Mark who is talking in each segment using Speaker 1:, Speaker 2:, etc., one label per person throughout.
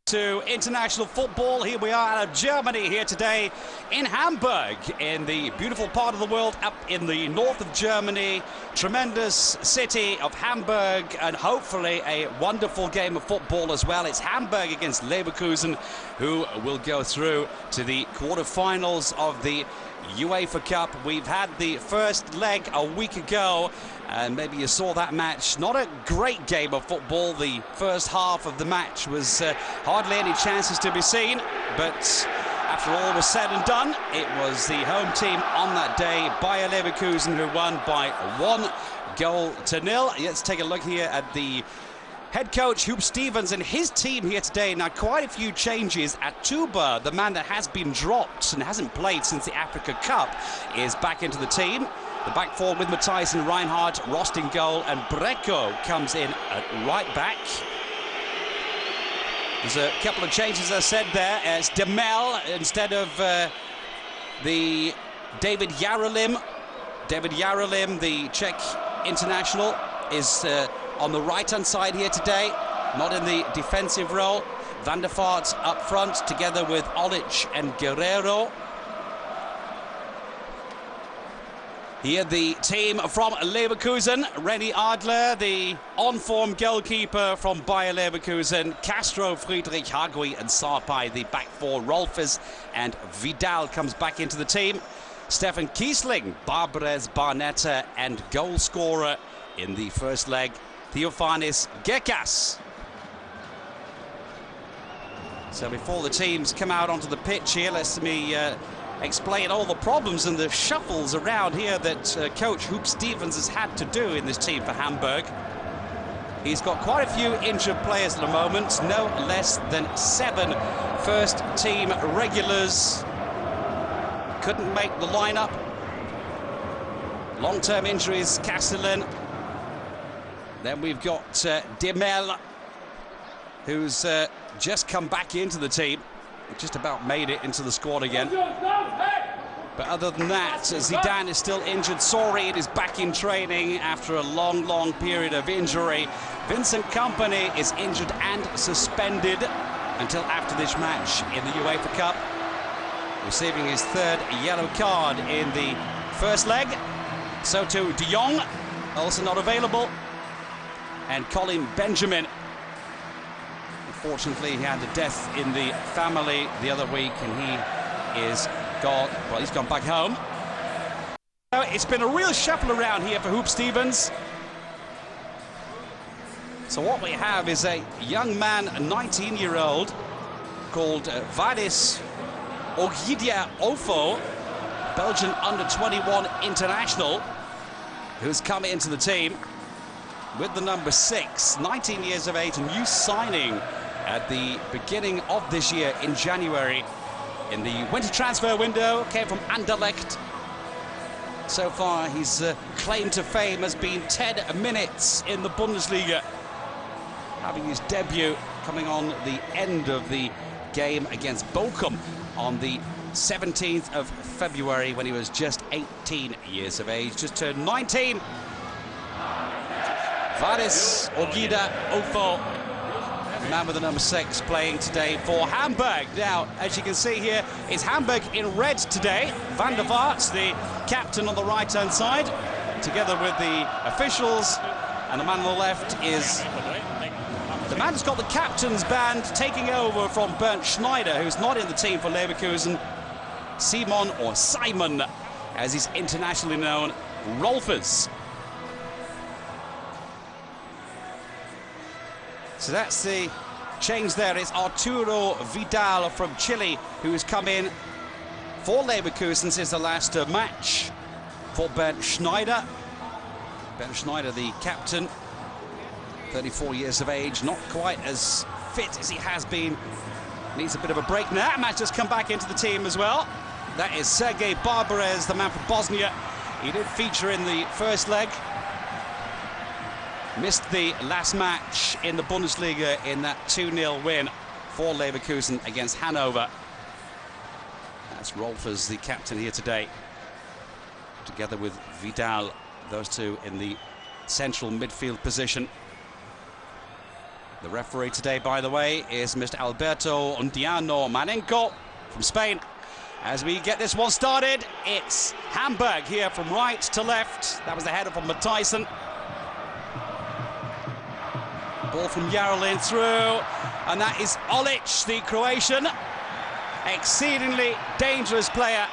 Speaker 1: To international football. Here we are out of Germany here today in Hamburg, in the beautiful part of the world up in the north of Germany. Tremendous city of Hamburg, and hopefully a wonderful game of football as well. It's Hamburg against Leverkusen, who will go through to the quarterfinals of the UEFA Cup. We've had the first leg a week ago, and maybe you saw that match. Not a great game of football. The first half of the match was hardly any chances to be seen, but after all was said and done, it was the home team on that day, Bayer Leverkusen, who won by 1-0. Let's take a look here at the head coach, Huub Stevens, and his team here today. Now, quite a few changes at Tuba. The man that has been dropped and hasn't played since the Africa Cup is back into the team. The back four with Matthijsen, Reinhardt, Rost in goal, and Brecko comes in at right back. There's a couple of changes, as I said there. It's Demel instead of the David Yarolim. David Yarolim, the Czech international, is on the right-hand side here today, not in the defensive role. Van der Vaart up front, together with Olic and Guerrero. Here the team from Leverkusen: René Adler, the on-form goalkeeper from Bayer Leverkusen; Castro, Friedrich, Hagui and Sarpai, the back four. Rolfes and Vidal comes back into the team. Stefan Kiesling, Barbares, Barnetta, and goal scorer in the first leg, Theophanis Gekas. So before the teams come out onto the pitch here, let me explain all the problems and the shuffles around here that coach Huub Stevens has had to do in this team for Hamburg. He's got quite a few injured players at the moment, no less than 7 first-team regulars. Couldn't make the lineup. Long-term injuries, Castellan. Then we've got Demel, who's just come back into the team. Just about made it into the squad again. But other than that, Zidane is still injured. Sorin is back in training after a long period of injury. Vincent Kompany is injured and suspended until after this match in the UEFA Cup, receiving his 3rd yellow card in the first leg. So too De Jong, also not available. And Colin Benjamin. Unfortunately, he had a death in the family the other week, and he is gone. Well, he's gone back home. So it's been a real shuffle around here for Huub Stevens. So what we have is a young man, a 19-year-old, called Vadis Ogidia Ofo, Belgian under-21 international, who's come into the team with the number 6, 19 years of age, a new signing at the beginning of this year in January in the winter transfer window. Came from Anderlecht. So far his claim to fame has been 10 minutes in the Bundesliga, having his debut coming on the end of the game against Bochum on the 17th of February when he was just 18 years of age, just turned 19. Vadis Ogida Ofo, the man with the number 6, playing today for Hamburg. Now, as you can see here, it's Hamburg in red today. Van der Vaart, the captain on the right-hand side, together with the officials, and the man on the left is the man who's got the captain's band, taking over from Bernd Schneider, who's not in the team for Leverkusen. Simon, or Simon, as he's internationally known, Rolfes. So that's the change there. It's Arturo Vidal from Chile, who has come in for Leverkusen since the last match for Bernd Schneider. Bernd Schneider, the captain, 34 years of age, not quite as fit as he has been. Needs a bit of a break. Now that match has come back into the team as well. That is Sergei Barbares, the man from Bosnia. He did feature in the first leg. Missed the last match in the Bundesliga in that 2-0 win for Leverkusen against Hanover. That's Rolfes, the captain here today, together with Vidal, those two in the central midfield position. The referee today, by the way, is Mr. Alberto Undiano Manenko from Spain. As we get this one started, it's Hamburg here from right to left. That was the header from Matthijssen. Ball from Yarolin through, and that is Olic, the Croatian. Exceedingly dangerous player.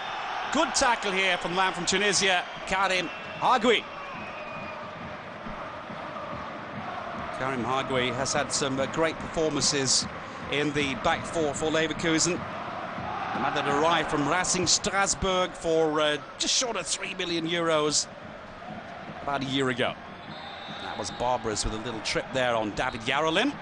Speaker 1: Good tackle here from the man from Tunisia, Karim Hagui. Karim Hagui has had some great performances in the back four for Leverkusen. The man that arrived from Racing Strasbourg for just short of €3 million about a year ago. That was barbarous with a little trip there on David Yarolin.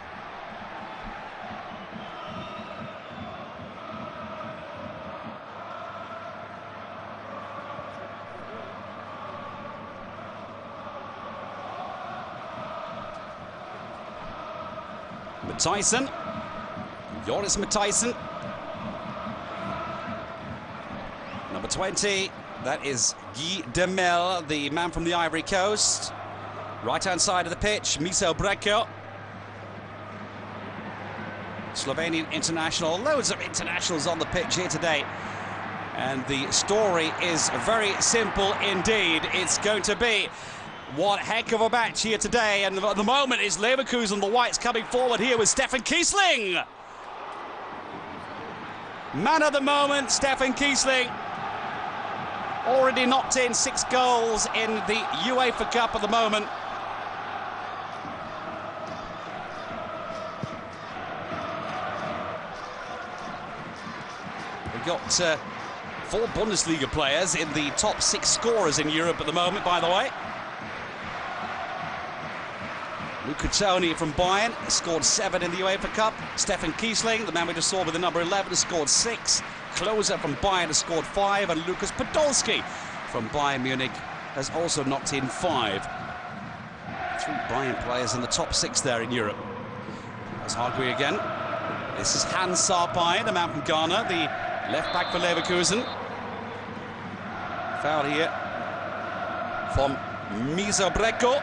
Speaker 1: Matthijssen, Joris Matthijssen. Number 20, that is Guy Demel, the man from the Ivory Coast. Right-hand side of the pitch, Miso Breko. Slovenian international, loads of internationals on the pitch here today. And the story is very simple indeed. It's going to be one heck of a match here today. And at the moment is Leverkusen, the Whites coming forward here with Stefan Kiesling. Man of the moment, Stefan Kiesling. Already knocked in 6 goals in the UEFA Cup at the moment. We've got 4 Bundesliga players in the top 6 scorers in Europe at the moment, by the way. Luca Toni from Bayern scored 7 in the UEFA Cup. Stefan Kiesling, the man we just saw with the number 11, has scored 6. Klose from Bayern has scored 5, and Lukas Podolski from Bayern Munich has also knocked in 5. 3 Bayern players in the top 6 there in Europe. There's Hagui again. This is Hans Sarpai, the man from Ghana, the left back for Leverkusen. Foul here from Miso Breko.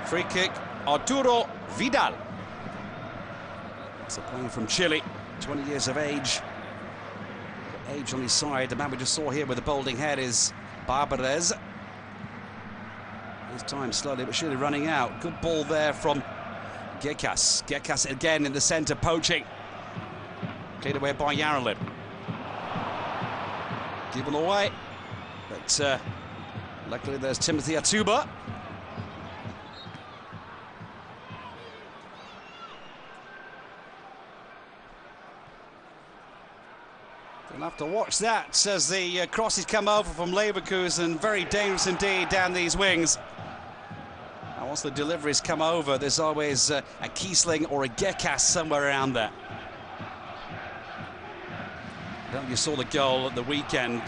Speaker 1: Free kick, Arturo Vidal. It's a player from Chile, 20 years of age. Got age on his side. The man we just saw here with the balding head is Barbarez. His time slowly but surely running out. Good ball there from Gekas. Gekas again in the centre, poaching. Cleared away by Yarolin. Given away. But luckily there's Timothy Atuba. We'll have to watch that as the crosses come over from Leverkusen. Very dangerous indeed down these wings. And once the deliveries come over, there's always a Kiesling or a Gekas somewhere around there. I don't know if you saw the goal at the weekend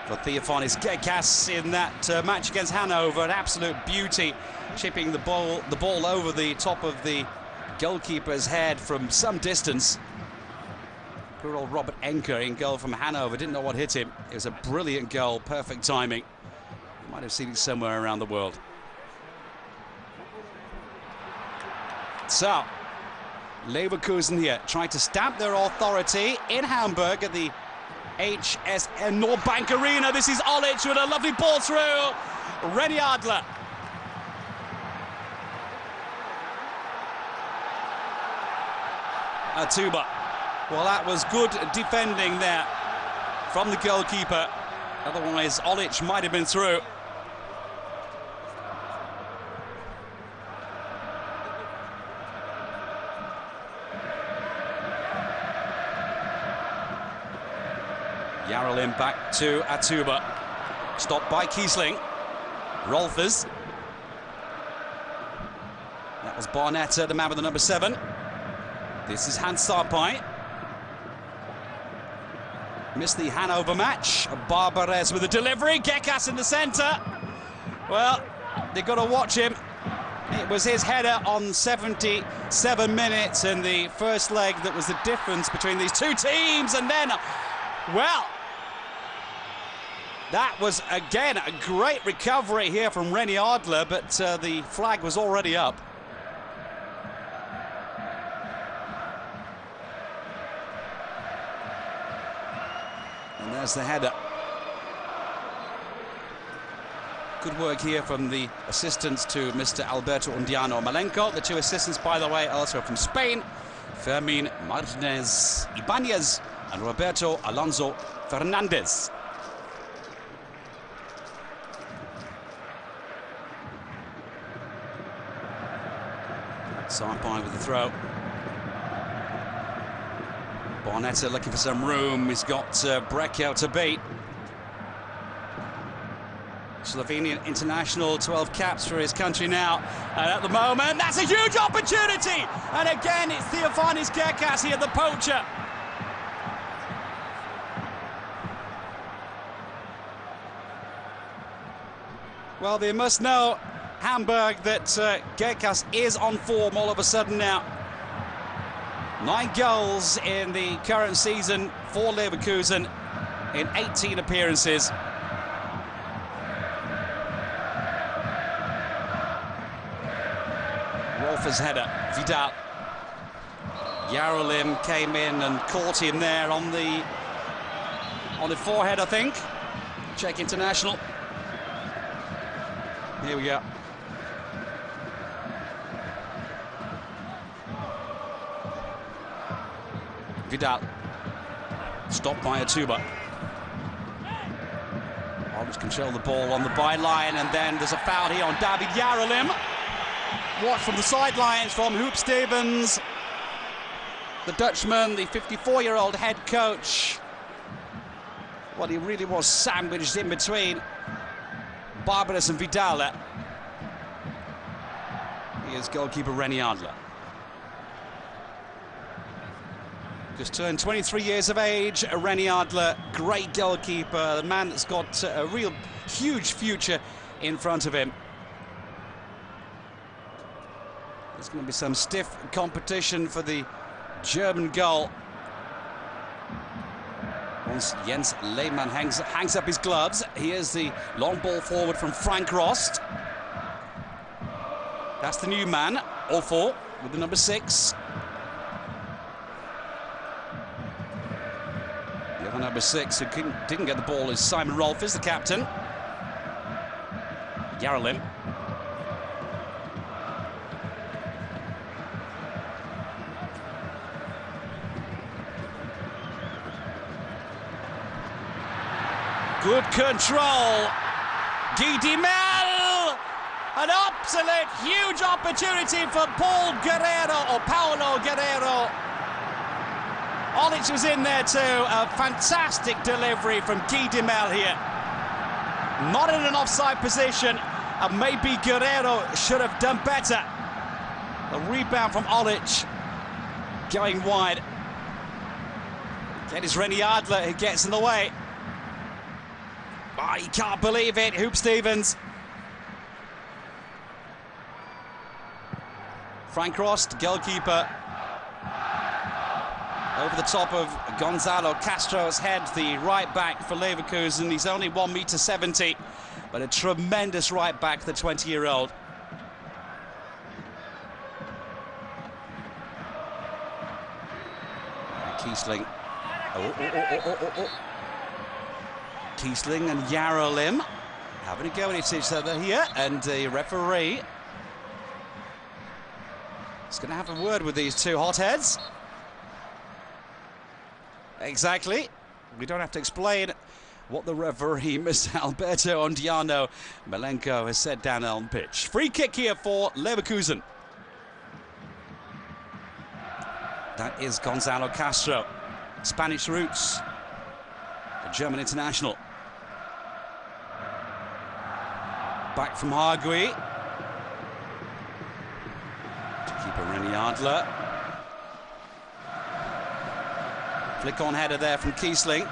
Speaker 1: for Theophanis Gekas in that match against Hanover. An absolute beauty, chipping the ball over the top of the goalkeeper's head from some distance. Poor old Robert Enker in goal from Hanover, didn't know what hit him. It was a brilliant goal, perfect timing. You might have seen it somewhere around the world. So, Leverkusen here, trying to stamp their authority in Hamburg at the HSN Nordbank Arena. This is Olic with a lovely ball through. Renny Adler. Atuba. Well, that was good defending there from the goalkeeper. Otherwise, Olic might have been through. Yarolin back to Atuba. Stopped by Kiesling. Rolfers. That was Barnetta, the man with the number 7. This is Hans Sarpai. Missed the Hanover match. Barbarez with a delivery. Gekas in the centre. Well, they've got to watch him. It was his header on 77 minutes in the first leg that was the difference between these two teams. And then, well, That was, again, a great recovery here from René Adler, but the flag was already up. And there's the header. Good work here from the assistants to Mr. Alberto Undiano Malenko. The two assistants, by the way, also from Spain, Fermin Martinez Ibanez and Roberto Alonso Fernandez. Sarpai with the throw. Barnetta looking for some room. He's got Breccio to beat. Slovenian international, 12 caps for his country now. And at the moment, that's a huge opportunity. And again, it's Theofanis Gekas here, the poacher. Well, they must know, Hamburg, that Gekas is on form all of a sudden now. 9 goals in the current season for Leverkusen in 18 appearances. Rolf's header, Vidal. Yarolim came in and caught him there on the forehead, I think. Czech international. Here we go. Vidal. Stopped by Atuba. Orange control the ball on the byline, and then there's a foul here on David Yarolim. Watch from the sidelines from Huub Stevens. The Dutchman, the 54-year-old head coach. Well, he really was sandwiched in between Barbaros and Vidal. Here's goalkeeper René Adler. Just turned 23 years of age, René Adler, great goalkeeper, the man that's got a real huge future in front of him. There's going to be some stiff competition for the German goal. Once Jens Lehmann hangs up his gloves, here's the long ball forward from Frank Rost. That's the new man, Ofo, with the number 6. The other number 6 who didn't get the ball is Simon Rolf, is the captain. Yarolim. Good control. Guy Dimel. An absolute huge opportunity for Paulo Guerrero. Olic was in there too. A fantastic delivery from Guy Dimel here. Not in an offside position, and maybe Guerrero should have done better. The rebound from Olic going wide. It is René Adler who gets in the way. Oh, he can't believe it, Huub Stevens. Frank Rost, goalkeeper. Over the top of Gonzalo Castro's head, the right back for Leverkusen. He's only 1.70 meters, but a tremendous right back, the 20-year-old. Kiesling. Oh. Kiesling and Yarolim having a go at each other here, and the referee is going to have a word with these two hotheads. Exactly. We don't have to explain what the referee, Mr. Alberto Undiano Malenko, has said down on pitch. Free kick here for Leverkusen. That is Gonzalo Castro. Spanish roots. The German international. Back from Hargui. Keeper René Adler. Flick-on header there from Kiesling.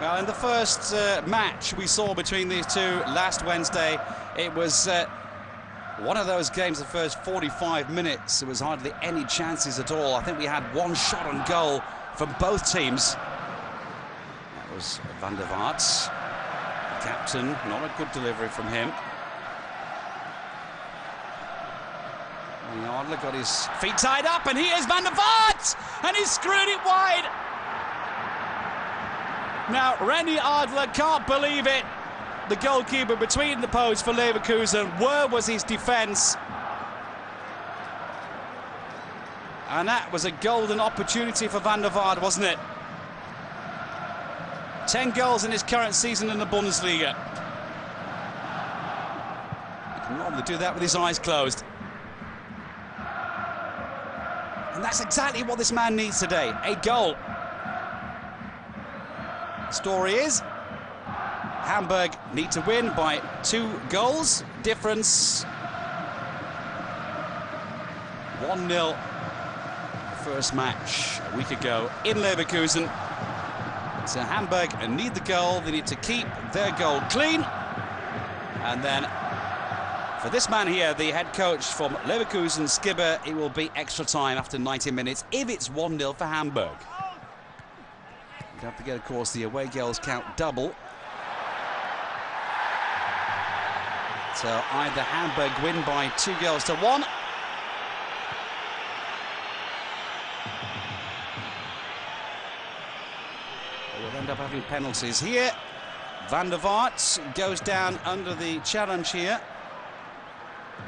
Speaker 1: Well, in the first match we saw between these two last Wednesday, it was one of those games, the first 45 minutes, there was hardly any chances at all. I think we had one shot on goal from both teams. was Van der Vaart, the captain. Not a good delivery from him. Adler got his feet tied up, and here's Van der Vaart, and he's screwed it wide. Now, René Adler can't believe it. The goalkeeper between the posts for Leverkusen. Where was his defence? And that was a golden opportunity for Van der Vaart, wasn't it? 10 goals in his current season in the Bundesliga. He can normally do that with his eyes closed. And that's exactly what this man needs today, a goal. Story is, Hamburg need to win by 2 goals. Difference 1-0. First match a week ago in Leverkusen. So Hamburg need the goal. They need to keep their goal clean. And then for this man here, the head coach from Leverkusen, Skibber, it will be extra time after 90 minutes if it's 1-0 for Hamburg. Don't forget, of course, the away goals count double. So either Hamburg win by 2-1. We'll end up having penalties here. Van der Vaart goes down under the challenge here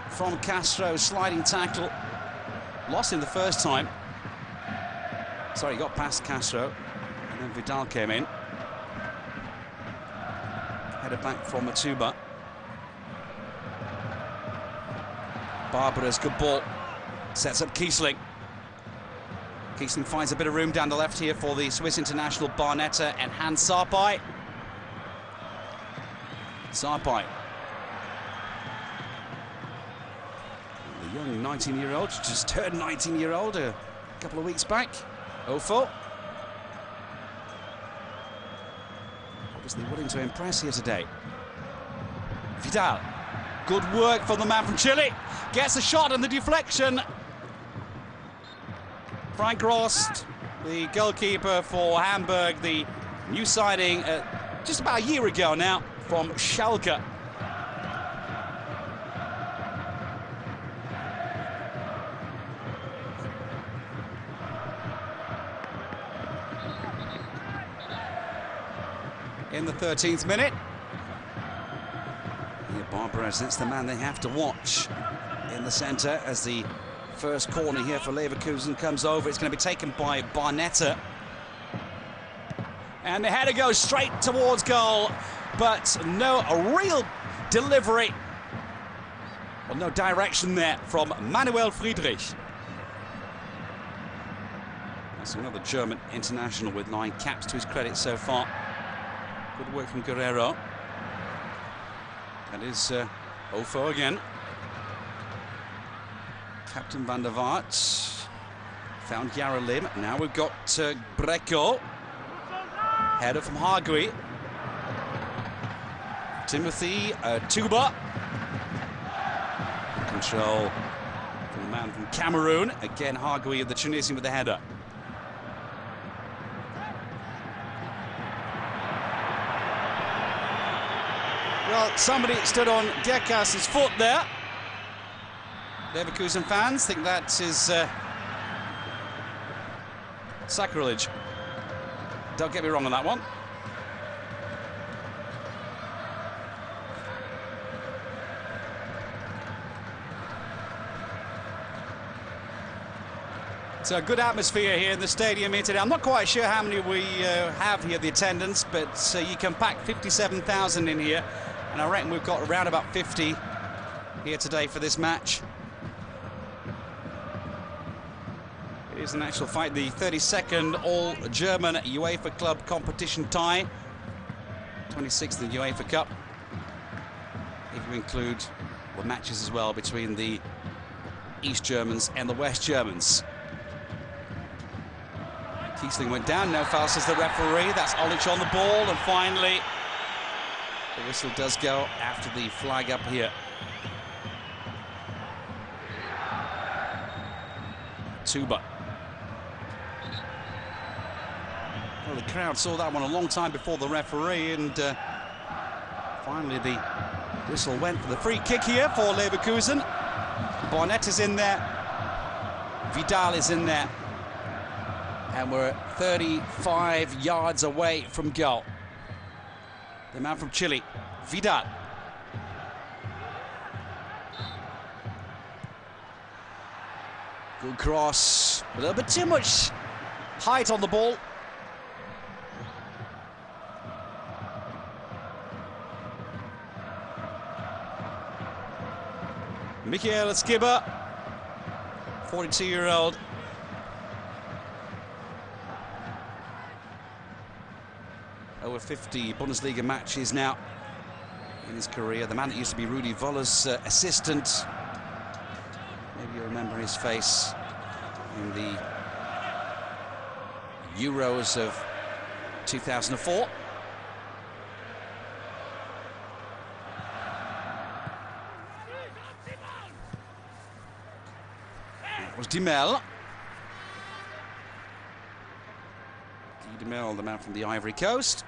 Speaker 1: from Castro, sliding tackle. Lost in the first time. Sorry, he got past Castro. And then Vidal came in. Headed back from Matuba. Barbara's good ball. Sets up Kiesling. Kiesling finds a bit of room down the left here for the Swiss international Barnetta and Hans Sarpai. Sarpai. The young 19-year-old, just turned 19-year-old a couple of weeks back. Ofo. Obviously willing to impress here today. Vidal. Good work from the man from Chile. Gets a shot and the deflection. Frank Rost, the goalkeeper for Hamburg, the new signing just about a year ago now from Schalke. In the 13th minute. Here, Barbares, that's the man they have to watch in the centre as the first corner here for Leverkusen comes over. It's going to be taken by Barnetta. And the header goes straight towards goal, but no real delivery. Well, no direction there from Manuel Friedrich. That's another German international with 9 caps to his credit so far. Good work from Guerrero. That is Ofo again. Captain Van der Vaart. Found Yaralim. Now we've got Brecco. Header from Hargui. Timothy Tuba. Control from the man from Cameroon. Again, Hargui, the Tunisian, with the header. Well, somebody stood on Gekas' foot there. Leverkusen fans think that is sacrilege. Don't get me wrong on that one. So a good atmosphere here in the stadium here today. I'm not quite sure how many we have here, the attendance, but you can pack 57,000 in here. And I reckon we've got around about 50 here today for this match. It is an actual fight, the 32nd all-German UEFA club competition tie. 26th in the UEFA Cup. If you include the matches as well between the East Germans and the West Germans. Kiesling went down, no foul says the referee. That's Olic on the ball, and finally the whistle does go after the flag up here. Tuba. Well, the crowd saw that one a long time before the referee, and finally the whistle went for the free kick here for Leverkusen. Barnett is in there, Vidal is in there, and we're 35 yards away from goal. The man from Chile, Vidal. Good cross, a little bit too much height on the ball. Michael Skibber, 42-year-old. Over 50 Bundesliga matches now in his career. The man that used to be Rudi Voller's assistant. Maybe you remember his face in the Euros of 2004. That was Dimel. Dimel, the man from the Ivory Coast.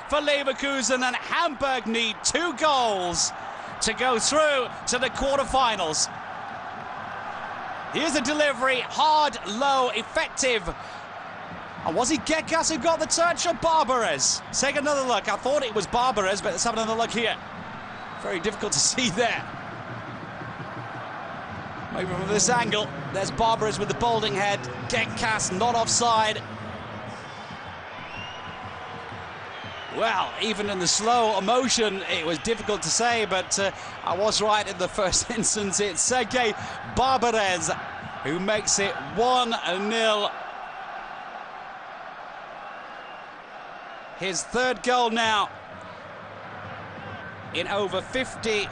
Speaker 1: For Leverkusen, and Hamburg need 2 goals to go through to the quarterfinals. Here's a delivery, hard, low, effective. And was it Gekas who got the touch, or Barbares? Take another look. I thought it was Barbares, but let's have another look here. Very difficult to see there. Maybe from this angle, there's Barbares with the balding head. Gekas not offside. Well, even in the slow motion, it was difficult to say, but I was right in the first instance. It's Sergei Barbares who makes it 1-0. His 3rd goal now in over 50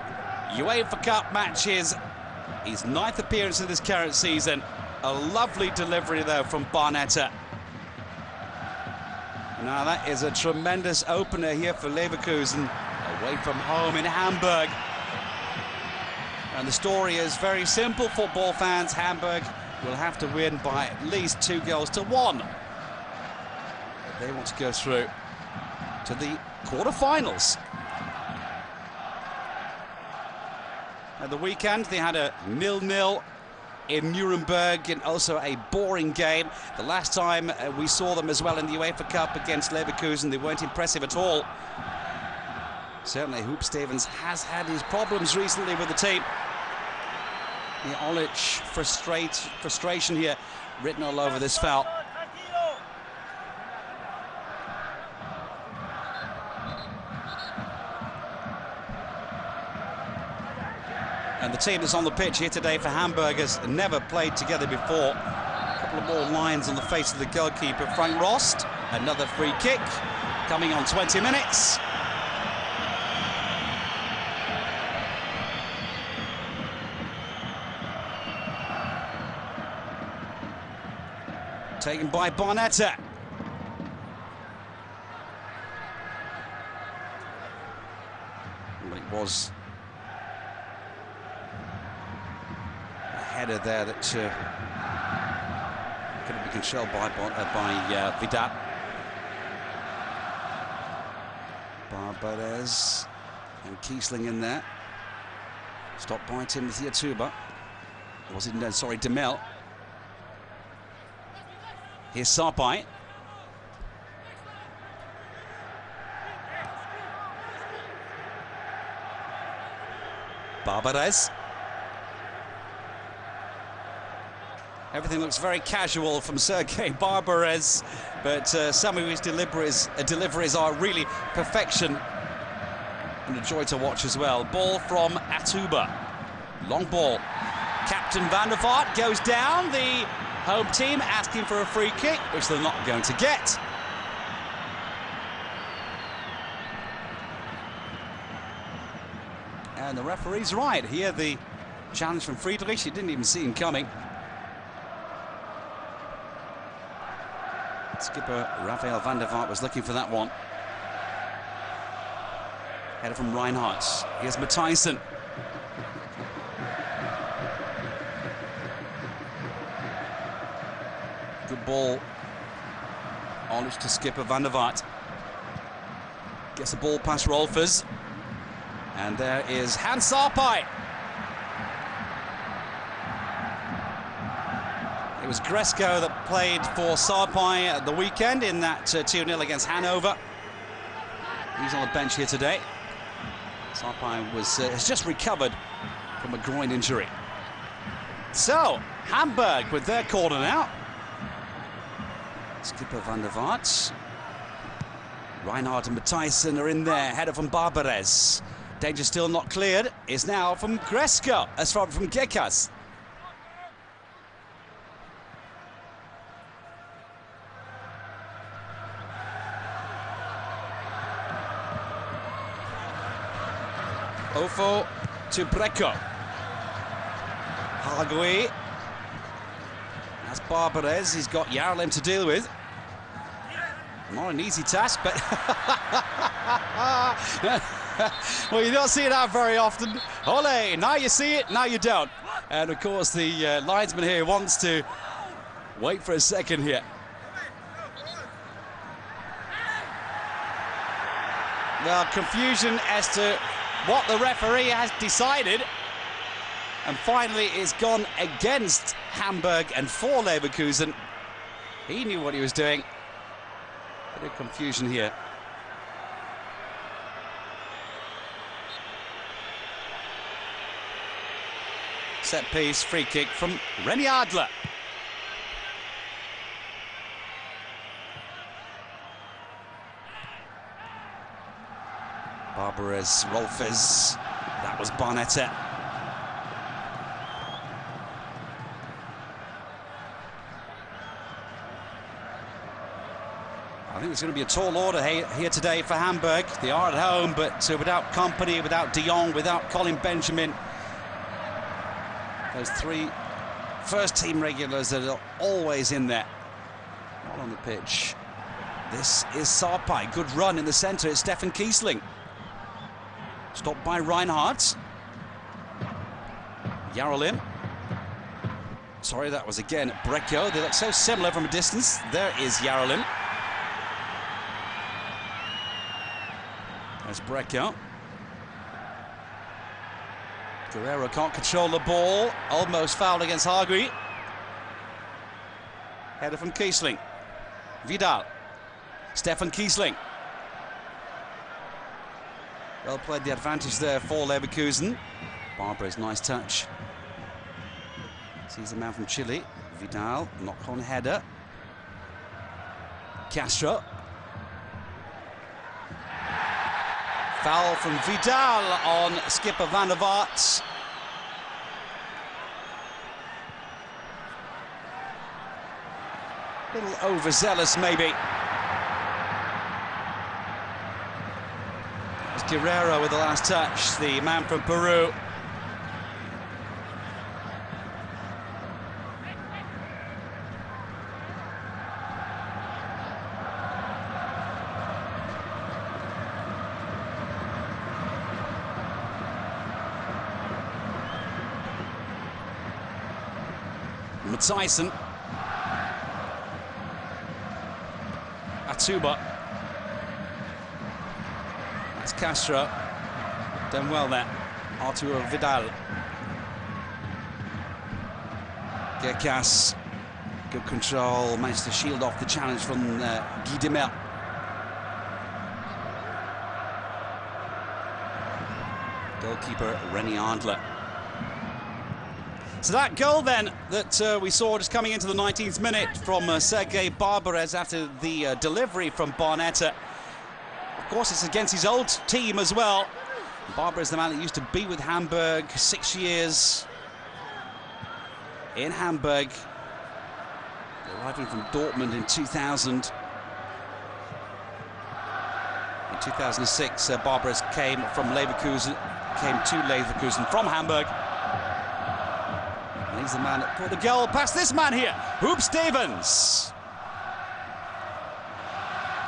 Speaker 1: UEFA Cup matches. His 9th appearance in this current season. A lovely delivery, though, from Barnetta. Now that is a tremendous opener here for Leverkusen, away from home in Hamburg. And the story is very simple, football fans. Hamburg will have to win by at least 2-1. They want to go through to the quarterfinals. At the weekend, they had a 0-0 in Nuremberg, and also a boring game. The last time we saw them as well in the UEFA Cup against Leverkusen, they weren't impressive at all. Certainly, Hoop Stevens has had his problems recently with the team. The Olic frustration here written all over this foul. And the team that's on the pitch here today for Hamburg has never played together before. A couple of more lines on the face of the goalkeeper, Frank Rost. Another free kick coming on 20 minutes. Taken by Barnetta. Well, it was a header there that couldn't be controlled by Vidal. Barbarez and Kiesling in there. Stopped by Timothy Atuba. Was it? Sorry, Demel. Here's Sarpai. Barbarez. Everything looks very casual from Sergei Barbarez, but some of his deliveries are really perfection and a joy to watch as well. Ball from Atuba. Long ball. Captain Van der Vaart goes down. The home team asking for a free kick, which they're not going to get. And the referee's right. Here the challenge from Friedrich. He didn't even see him coming. Skipper Rafael van der Vaart was looking for that one. Header from Reinhardt. Here's Matthijssen. Good ball. On to skipper Van der Vaart. Gets the ball past Rolfers. And there is Hans Sarpai. It was Gresco that played for Sarpai at the weekend in that 2-0 against Hanover. He's on the bench here today. Sarpai has just recovered from a groin injury. So, Hamburg with their corner now. Skipper Van der Vaart. Reinhardt and Matthijssen are in there. Header from Barbarez. Danger still not cleared. Is now from Gresco. As far from Gekas. Ofo to Brecco. Hagui. That's Barbarez. He's got Yarlim to deal with. Not an easy task, but well, you don't see it out very often. Ole, now you see it, now you don't. And of course, the linesman here wants to wait for a second here. Well, confusion as to what the referee has decided. And finally, it's gone against Hamburg and for Leverkusen. He knew what he was doing. Bit of confusion here. Set piece, free kick from René Adler. Barbarez, Rolfes. That was Barnetta. I think it's going to be a tall order here today for Hamburg. They are at home, but without Kompany, without De Jong, without Colin Benjamin. Those three first-team regulars that are always in there. Not on the pitch. This is Sarpai. Good run in the centre. It's Stefan Kiesling. Stopped by Reinhardt. Yarolin. Sorry, that was again Brecco. They look so similar from a distance. There is Yarolin. There's Brecco. Guerrero can't control the ball. Almost fouled against Hagui. Header from Kiesling. Vidal. Stefan Kiesling. Well played, the advantage there for Leverkusen. Barbarez, nice touch. Sees the man from Chile. Vidal, knock-on header. Castro. Foul from Vidal on skipper Van der Vaart. A little overzealous, maybe. It was Guerrero with the last touch, the man from Peru. Tyson, Atuba, that's Castro, done well there, Arturo Vidal, Gekas, good control, managed to shield off the challenge from Guy Demel. Goalkeeper Rennie Adler. So that goal then that we saw just coming into the 19th minute from Sergei Barbarez after the delivery from Barnetta. Of course, it's against his old team as well. Barbarez, the man that used to be with Hamburg, 6 years in Hamburg. Arriving from Dortmund in 2000. In 2006, Barbarez came to Leverkusen from Hamburg. He's the man that put the goal past this man here, Huub Stevens.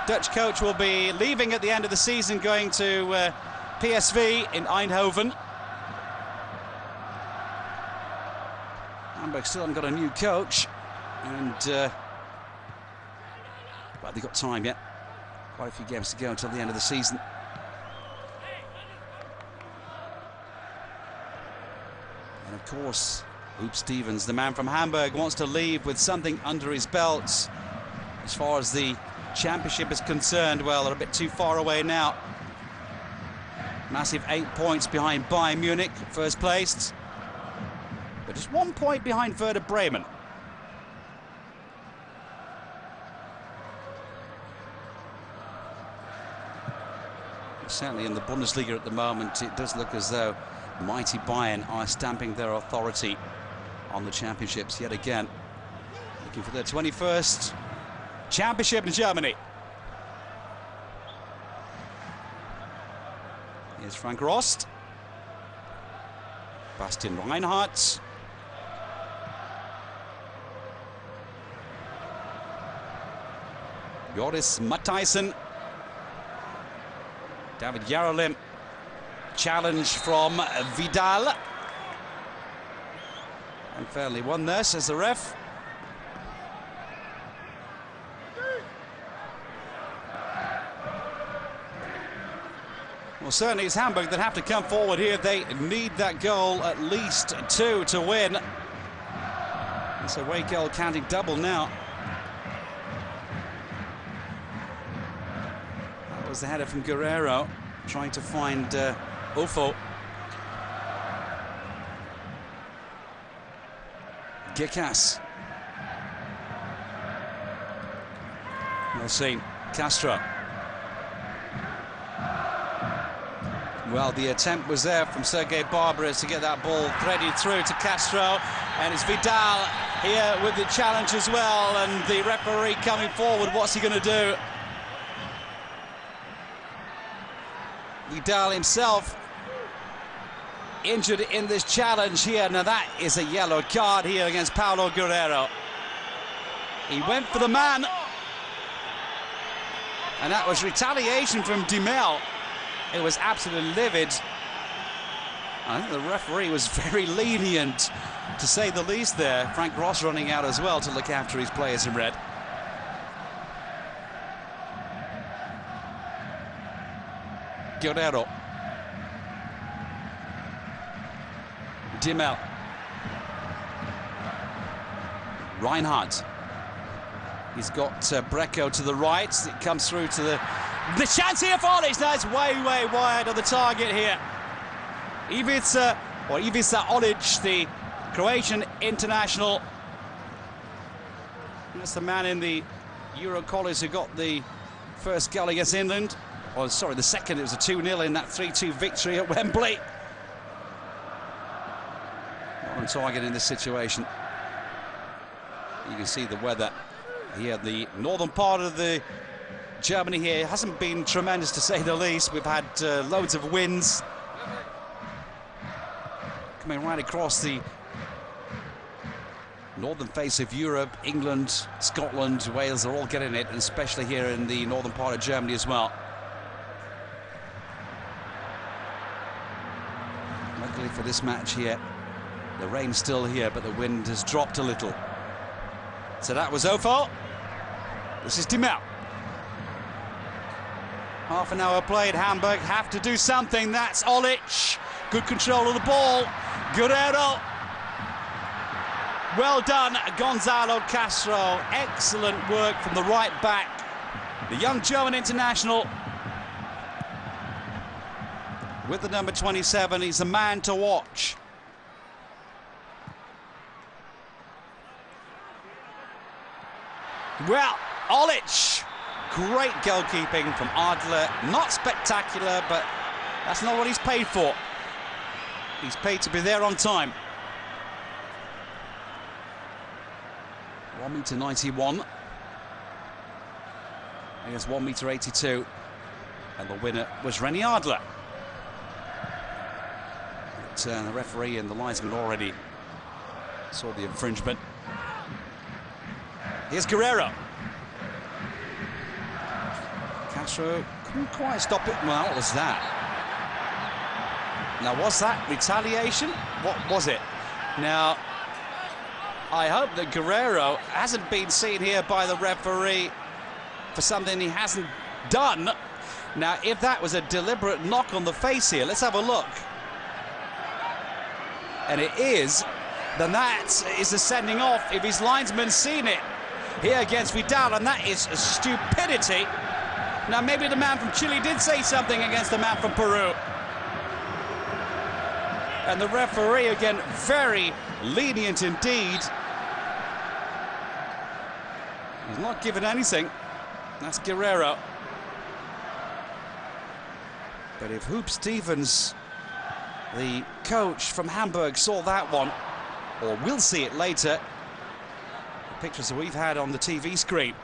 Speaker 1: Dutch coach will be leaving at the end of the season, going to PSV in Eindhoven. Hamburg still haven't got a new coach, and well, they've got time yet. Quite a few games to go until the end of the season. And of course, Huub Stevens, the man from Hamburg, wants to leave with something under his belt. As far as the championship is concerned, well, they're a bit too far away now. Massive 8 points behind Bayern Munich, first placed. But just 1 point behind Werder Bremen. Certainly in the Bundesliga at the moment, it does look as though mighty Bayern are stamping their authority on the championships yet again. Looking for their 21st championship in Germany. Here's Frank Rost. Bastian Reinhardt. Joris Matthijssen. David Yarolim. Challenge from Vidal. Unfairly won there, says the ref. Well, certainly it's Hamburg that have to come forward here. They need that goal, at least 2 to win. It's a away goal counting double now. That was the header from Guerrero, trying to find Ufo. Gekas. We'll see. Castro. Well, the attempt was there from Sergei Barbarez to get that ball threaded through to Castro, and it's Vidal here with the challenge as well, and the referee coming forward. What's he going to do? Vidal himself injured in this challenge here. Now that is a yellow card here against Paulo Guerrero. He went for the man, and that was retaliation from Demel. It was absolutely livid. I think the referee was very lenient, to say the least there. Frank Ross running out as well to look after his players in red. Guerrero. Demel. Reinhardt. He's got Brecco to the right. It comes through to the chance here for Olic. Now it's way wide of the target here. Ivica Olic, the Croatian international. That's the man in the Euro colours who got the first goal against England. Oh, sorry, the second. It was a 2-0 in that 3-2 victory at Wembley. Not on target in this situation. You can see the weather here. The northern part of the Germany here hasn't been tremendous, to say the least. We've had loads of winds coming right across the northern face of Europe. England, Scotland, Wales are all getting it, and especially here in the northern part of Germany as well. Luckily for this match here, the rain's still here, but the wind has dropped a little. So that was Ofo. This is Dimel. Half an hour played. Hamburg have to do something. That's Olic. Good control of the ball. Guerrero. Well done, Gonzalo Castro. Excellent work from the right back. The young German international with the number 27. He's a man to watch. Well, Olic. Great goalkeeping from Adler. Not spectacular, but that's not what he's paid for. He's paid to be there on time. 1m91. Here's 1m82. And the winner was Rennie Adler. But, the referee and the linesman already saw the infringement. Here's Guerrero. Castro couldn't quite stop it. Well, what was that? Now, was that retaliation? What was it? Now, I hope that Guerrero hasn't been seen here by the referee for something he hasn't done. Now, if that was a deliberate knock on the face here, let's have a look. And it is, then that is a sending off if his linesman's seen it here against Vidal, and that is a stupidity. Now, maybe the man from Chile did say something against the man from Peru. And the referee, again, very lenient indeed. He's not given anything. That's Guerrero. But if Hoop Stevens, the coach from Hamburg, saw that one, or will see it later, the pictures that we've had on the TV screen,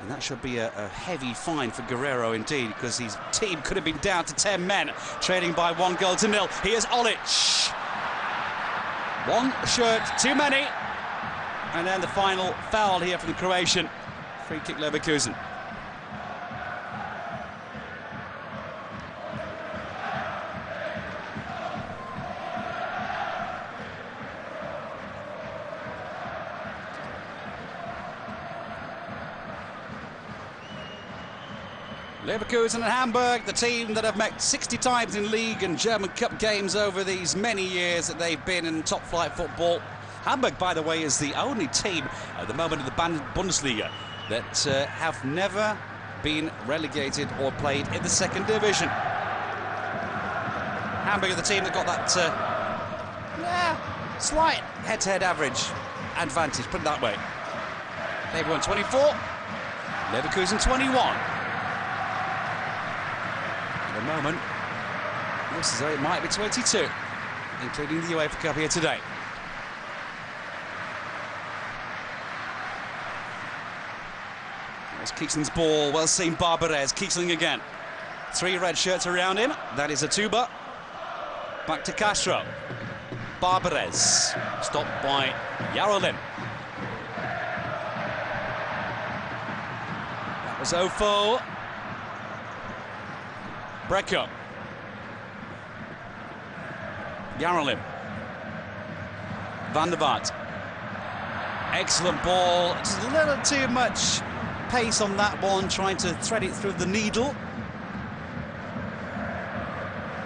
Speaker 1: and that should be a heavy fine for Guerrero indeed, because his team could have been down to 10 men, trailing by 1-0. Here's Olic. One shirt too many. And then the final foul here from the Croatian. Free kick Leverkusen. Leverkusen and Hamburg, the team that have met 60 times in league and German Cup games over these many years that they've been in top flight football. Hamburg, by the way, is the only team at the moment in the Bundesliga that have never been relegated or played in the second division. Hamburg are the team that got that slight head-to-head average advantage, put it that way. They've won 24, Leverkusen 21. At the moment, looks as though it might be 22, including the UEFA Cup here today. There's Kieslin's ball, well seen Barbarez. Kiesling again. 3 red shirts around him. That is a tuba. Back to Castro. Barbarez. Stopped by Yarolin. That was Ofo. Brecco. Yarolin. Van der Vaart. Excellent ball. Just a little too much pace on that one, trying to thread it through the needle.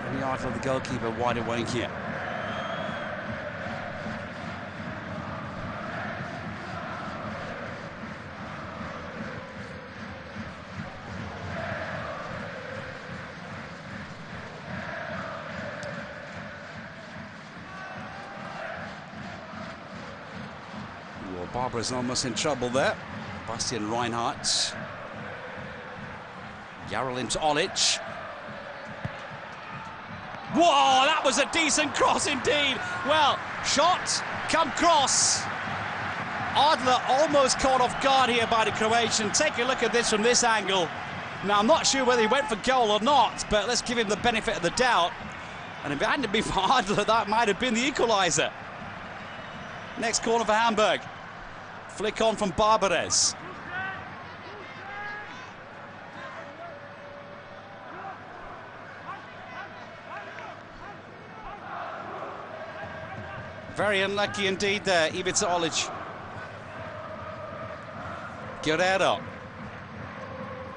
Speaker 1: And the art of the goalkeeper wide awake here. Well, Barbara's almost in trouble there. Bastian Reinhardt. Yarolin to Olic. Whoa, that was a decent cross indeed. Well, shot, come cross. Adler almost caught off guard here by the Croatian. Take a look at this from this angle. Now, I'm not sure whether he went for goal or not, but let's give him the benefit of the doubt. And if it hadn't been for Adler, that might have been the equaliser. Next corner for Hamburg. Flick on from Barbarez. Very unlucky indeed there, Ivica Olic. Guerrero.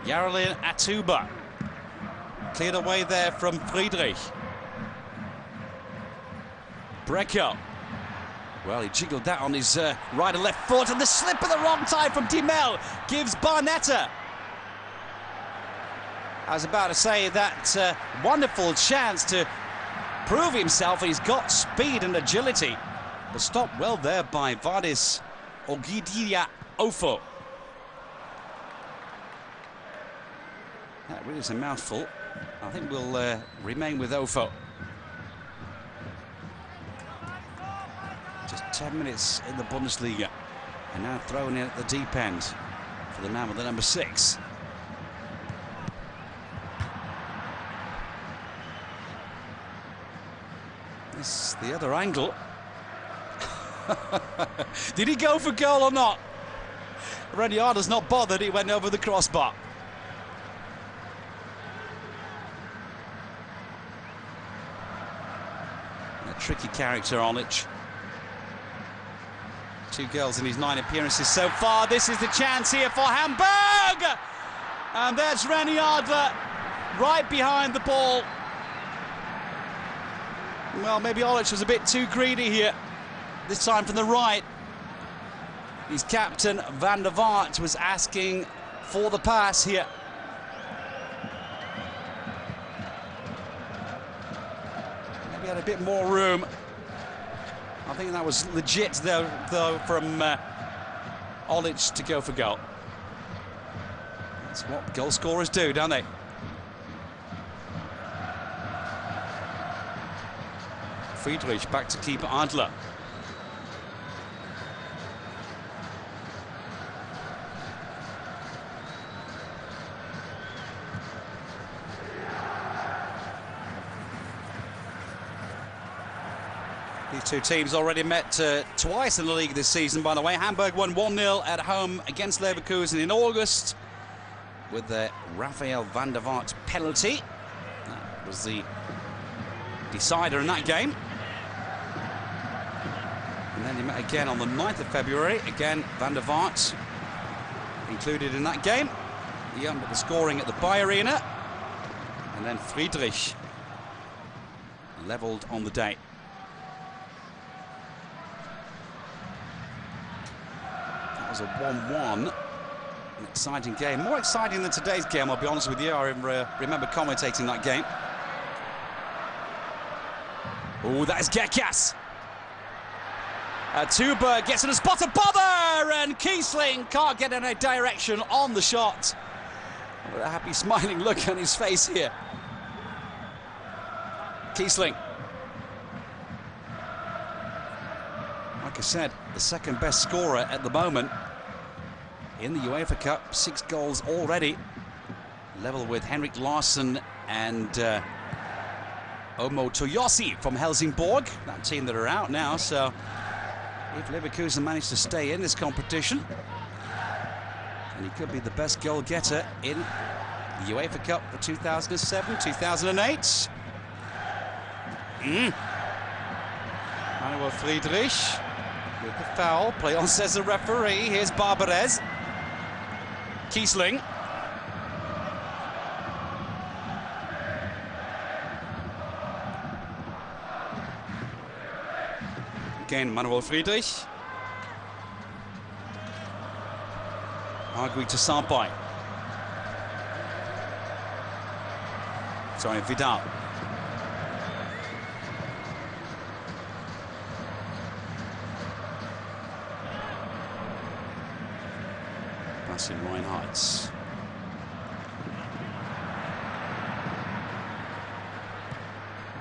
Speaker 1: Yarolin Atuba. Cleared away there from Friedrich. Brecko. Well, he jiggled that on his right and left foot, and the slip at the wrong time from Dimel gives Barnetta. I was about to say that wonderful chance to prove himself. He's got speed and agility. But stopped well there by Vardis Ogidia Ofo. That really is a mouthful. I think we'll remain with Ofo. Just 10 minutes in the Bundesliga. And now thrown in at the deep end for the man with the number 6. This is the other angle. Did he go for goal or not? Reniardo's not bothered, he went over the crossbar. A tricky character, Olic. 2 goals in his 9 appearances so far. This is the chance here for Hamburg! And there's Reniardo right behind the ball. Well, maybe Olic was a bit too greedy here. This time from the right. His captain, Van der Vaart, was asking for the pass here. Maybe had a bit more room. I think that was legit, though from Olic to go for goal. That's what goal scorers do, don't they? Friedrich back to keeper Adler. These two teams already met twice in the league this season, by the way. Hamburg won 1-0 at home against Leverkusen in August with the Rafael van der Vaart penalty. That was the decider in that game. And then they met again on the 9th of February. Again, Van der Vaart included in that game. He opened up the scoring at the Bayer Arena. And then Friedrich levelled on the day. That was a 1-1. An exciting game. More exciting than today's game, I'll be honest with you. I remember commentating that game. Oh, that is Gekas. Tuba gets in a spot of bother, and Kiesling can't get in a direction on the shot. With a happy smiling look on his face here. Kiesling. Like I said, the second best scorer at the moment in the UEFA Cup. 6 goals already. Level with Henrik Larsson and Omo Toyosi from Helsingborg. That team that are out now, so if Leverkusen manage to stay in this competition, and he could be the best goal getter in the UEFA Cup for 2007-2008. Manuel Friedrich with the foul. Play on, says the referee. Here's Barbarez. Kiesling. Again, Manuel Friedrich. Argui to Sampai. Sorry, Vidal. Pass in Reinhardt's.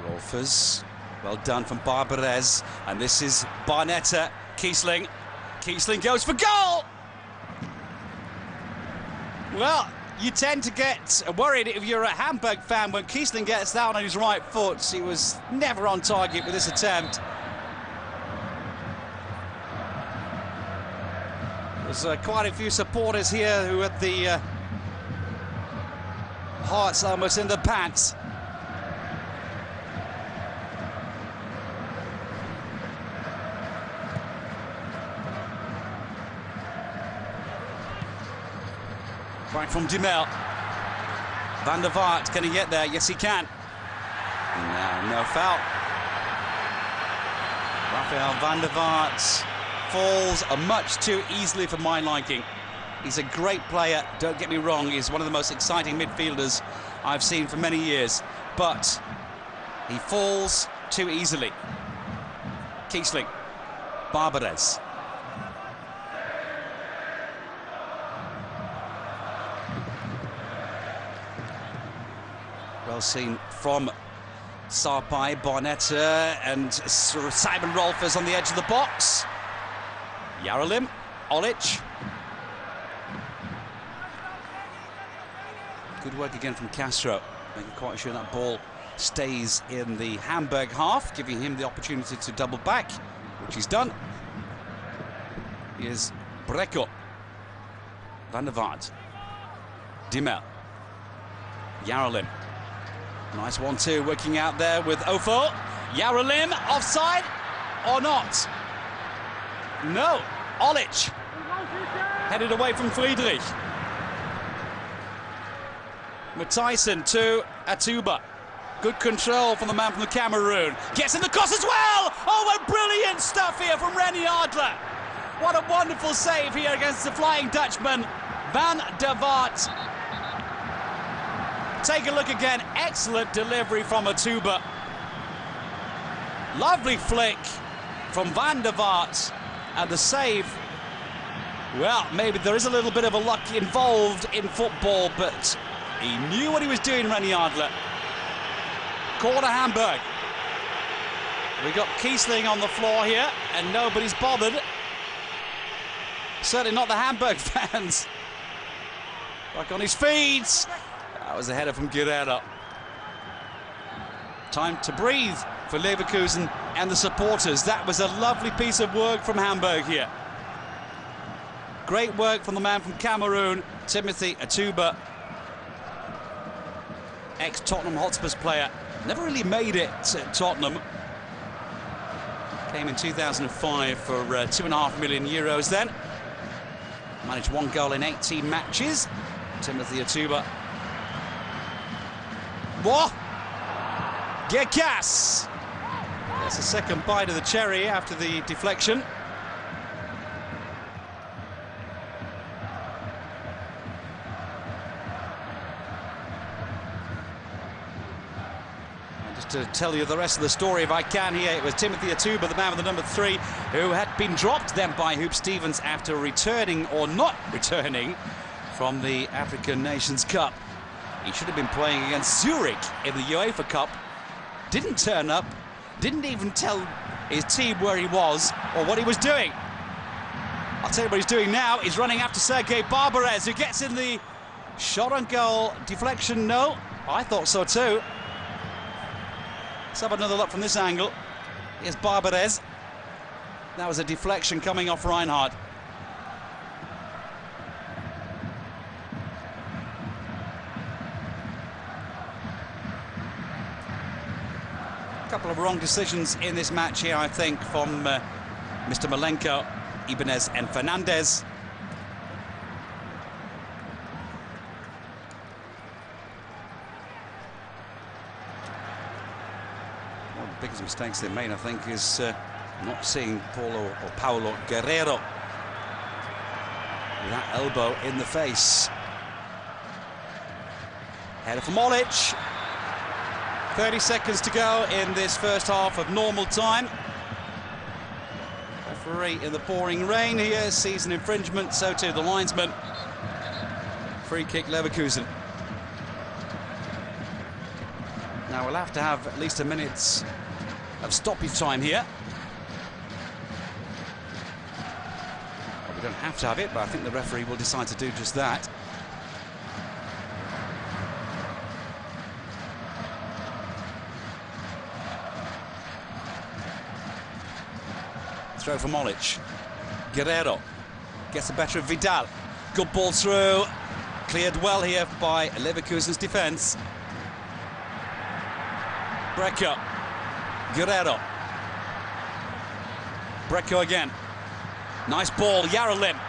Speaker 1: Rolfers. Well done from Barbarez, and this is Barnetta. Kiesling Kiesling goes for goal! Well, you tend to get worried if you're a Hamburg fan when Kiesling gets down on his right foot. He was never on target with this attempt. There's quite a few supporters here who had the hearts almost in the pants. Back from Dumel. Van der Vaart, can he get there? Yes, he can. No foul. Rafael van der Vaart falls much too easily for my liking. He's a great player, don't get me wrong. He's one of the most exciting midfielders I've seen for many years. But he falls too easily. Kiesling. Barbarez. Well seen from Sarpai, Barnetta, and Simon Rolfers on the edge of the box. Yarolim, Olic. Good work again from Castro, making quite sure that ball stays in the Hamburg half, giving him the opportunity to double back, which he's done. Here's Brecko. Van der Vaart. Dumel. Yarolim. Nice 1-2 working out there with Ofo. Yarolim, offside or not? No, Olic. Headed away from Friedrich. Matthijssen to Atuba. Good control from the man from the Cameroon. Gets in the cross as well! Oh, what brilliant stuff here from Rennie Adler. What a wonderful save here against the Flying Dutchman, Van der Vaart. Take a look again, excellent delivery from Atuba. Lovely flick from Van der Vaart, and the save, well, maybe there is a little bit of a luck involved in football, but he knew what he was doing, Rennie Adler. Corner Hamburg. We got Kiesling on the floor here, and nobody's bothered. Certainly not the Hamburg fans. Back on his feet. That was a header from Guerrero. Time to breathe for Leverkusen and the supporters. That was a lovely piece of work from Hamburg here. Great work from the man from Cameroon, Timothy Atuba. Ex-Tottenham Hotspurs player. Never really made it at Tottenham. Came in 2005 for €2.5 million then. Managed 1 goal in 18 matches. Timothy Atuba. What? Gekas! That's the second bite of the cherry after the deflection. And just to tell you the rest of the story, if I can here, it was Timothy Atuba, the man with the number 3, who had been dropped then by Hoop Stevens after returning or not returning from the African Nations Cup. He should have been playing against Zurich in the UEFA Cup. Didn't turn up, didn't even tell his team where he was or what he was doing. I'll tell you what he's doing now. He's running after Sergei Barbarez, who gets in the shot on goal. Deflection, no. I thought so too. Let's have another look from this angle. Here's Barbarez. That was a deflection coming off Reinhardt. A couple of wrong decisions in this match here, I think, from Mr. Malenko, Ibanez and Fernandez. One of the biggest mistakes they made, I think, is not seeing Paulo Guerrero with that elbow in the face. Header from Olic. 30 seconds to go in this first half of normal time. Referee in the pouring rain here, sees an infringement, so too the linesman. Free kick Leverkusen. Now we'll have to have at least a minute of stoppage time here. We don't have to have it, but I think the referee will decide to do just that. Throw from Olic. Guerrero gets the better of Vidal. Good ball through. Cleared well here by Leverkusen's defence. Brecco. Guerrero. Brecco again. Nice ball, Yarolim.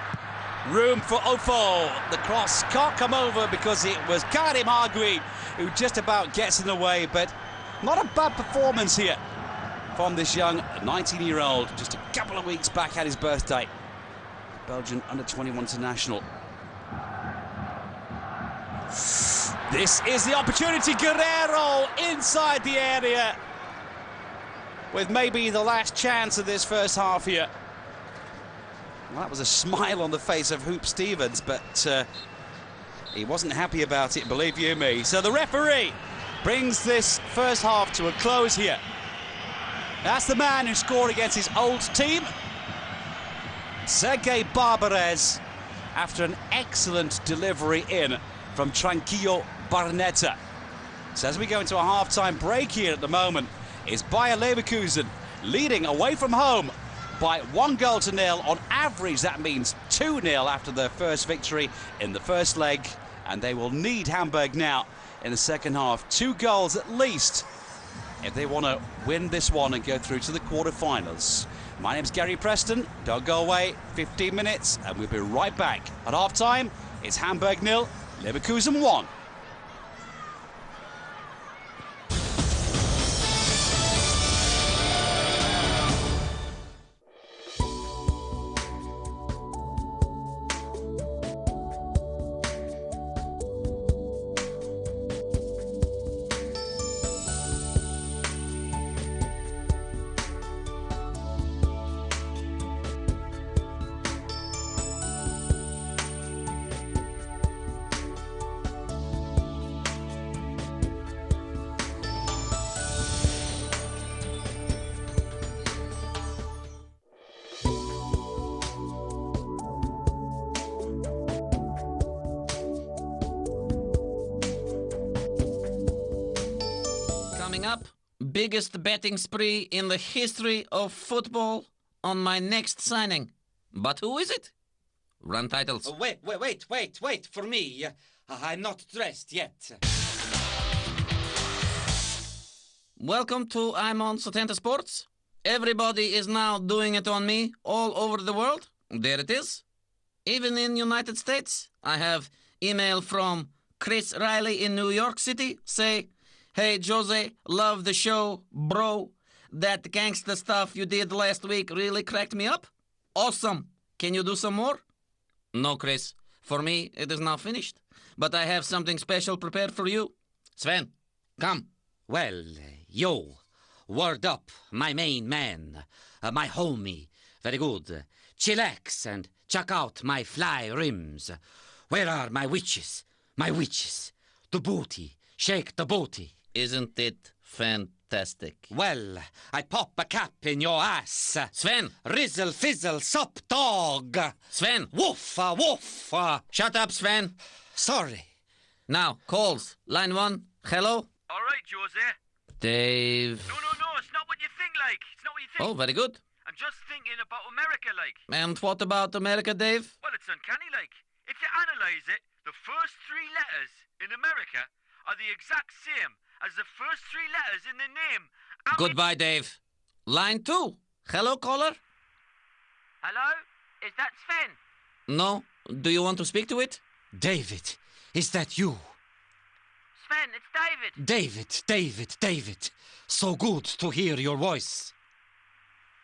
Speaker 1: Room for Ofo. The cross can't come over because it was Karim Hargui who just about gets in the way, but not a bad performance here from this young 19-year-old. Just a couple of weeks back had his birthday. Belgian under-21 international. This is the opportunity. Guerrero inside the area with maybe the last chance of this first half here. Well, that was a smile on the face of Hoop Stevens, but he wasn't happy about it, believe you me. So the referee brings this first half to a close here. That's the man who scored against his old team, Sergei Barbarez, after an excellent delivery in from Tranquillo Barnetta. So as we go into a half-time break here at the moment, is Bayer Leverkusen leading away from home by 1-0. On average, that means 2-0 after their first victory in the first leg, and they will need Hamburg now in the second half. 2 goals at least if they want to win this one and go through to the quarter-finals. My name's Gary Preston. Don't go away. 15 minutes, and we'll be right back. At half-time, it's Hamburg 0, Leverkusen 1.
Speaker 2: Coming up, biggest betting spree in the history of football on my next signing. But who is it? Run titles.
Speaker 3: Wait for me. I'm not dressed yet.
Speaker 2: Welcome to I'm on Setanta Sports. Everybody is now doing it on me all over the world. There it is. Even in United States, I have email from Chris Riley in New York City say, "Hey, Jose, love the show, bro. That gangsta stuff you did last week really cracked me up. Awesome. Can you do some more?" No, Chris. For me, it is now finished. But I have something special prepared for you. Sven, come.
Speaker 3: Well, yo, word up, my main man, my homie. Very good. Chillax and check out my fly rims. Where are my witches? My witches. The booty. Shake the booty.
Speaker 2: Isn't it fantastic?
Speaker 3: Well, I pop a cap in your ass.
Speaker 2: Sven!
Speaker 3: Rizzle, fizzle, sup, dog.
Speaker 2: Sven!
Speaker 3: Woofa, woofa.
Speaker 2: Shut up, Sven.
Speaker 3: Sorry.
Speaker 2: Now, calls. Line 1. Hello?
Speaker 4: All right, Jose.
Speaker 2: Dave.
Speaker 4: No, it's not what you think, like. It's not what you think.
Speaker 2: Oh, very good.
Speaker 4: I'm just thinking about America, like.
Speaker 2: And what about America, Dave?
Speaker 4: Well, it's uncanny, like. If you analyse it, the first 3 letters in America are the exact same as the first 3 letters in the name.
Speaker 2: Goodbye, Dave. Line 2. Hello, caller?
Speaker 4: Hello? Is that Sven?
Speaker 2: No. Do you want to speak to it?
Speaker 3: David, is that you?
Speaker 4: Sven, it's David.
Speaker 3: David. So good to hear your voice.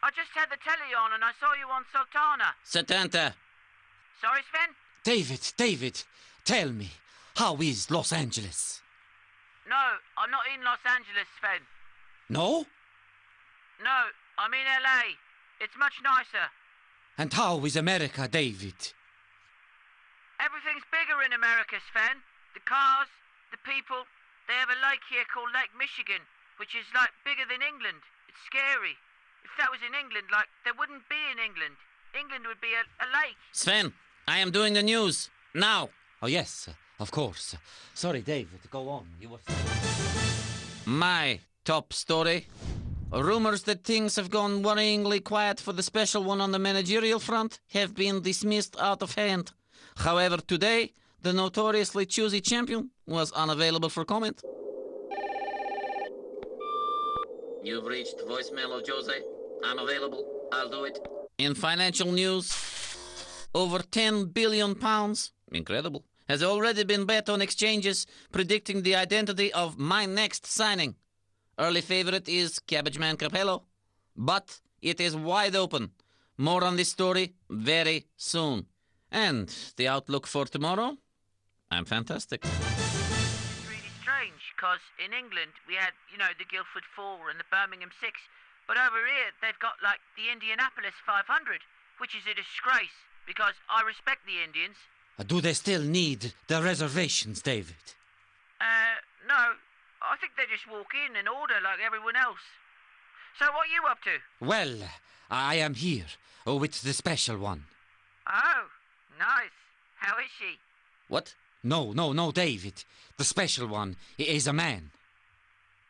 Speaker 4: I just had the telly on and I saw you on Sultana.
Speaker 2: Setanta.
Speaker 4: Sorry, Sven?
Speaker 3: David, tell me, how is Los Angeles?
Speaker 4: No, I'm not in Los Angeles, Sven.
Speaker 3: No?
Speaker 4: No, I'm in LA. It's much nicer.
Speaker 3: And how is America, David?
Speaker 4: Everything's bigger in America, Sven. The cars, the people. They have a lake here called Lake Michigan, which is, like, bigger than England. It's scary. If that was in England, like, there wouldn't be in England.
Speaker 5: England would be a lake.
Speaker 2: Sven, I am doing the news. Now.
Speaker 3: Oh, yes, of course. Sorry, David, go on. You were...
Speaker 2: My top story. Rumors that things have gone worryingly quiet for the special one on the managerial front have been dismissed out of hand. However, today, the notoriously choosy champion was unavailable for comment. You've reached voicemail of Jose. I'm available. I'll do it. In financial news, over £10 billion, incredible, has already been bet on exchanges predicting the identity of my next signing. Early favorite is Cabbage Man Capello, but it is wide open. More on this story very soon. And the outlook for tomorrow? I'm fantastic.
Speaker 5: It's really strange, because in England we had, the Guildford 4 and the Birmingham 6, but over here they've got, the Indianapolis 500, which is a disgrace, because I respect the Indians.
Speaker 3: Do they still need the reservations, David?
Speaker 5: No. I think they just walk in and order like everyone else. So what are you up to?
Speaker 3: Well, I am here with the special one.
Speaker 5: Oh, nice. How is she?
Speaker 2: What?
Speaker 3: No, David. The special one is a man.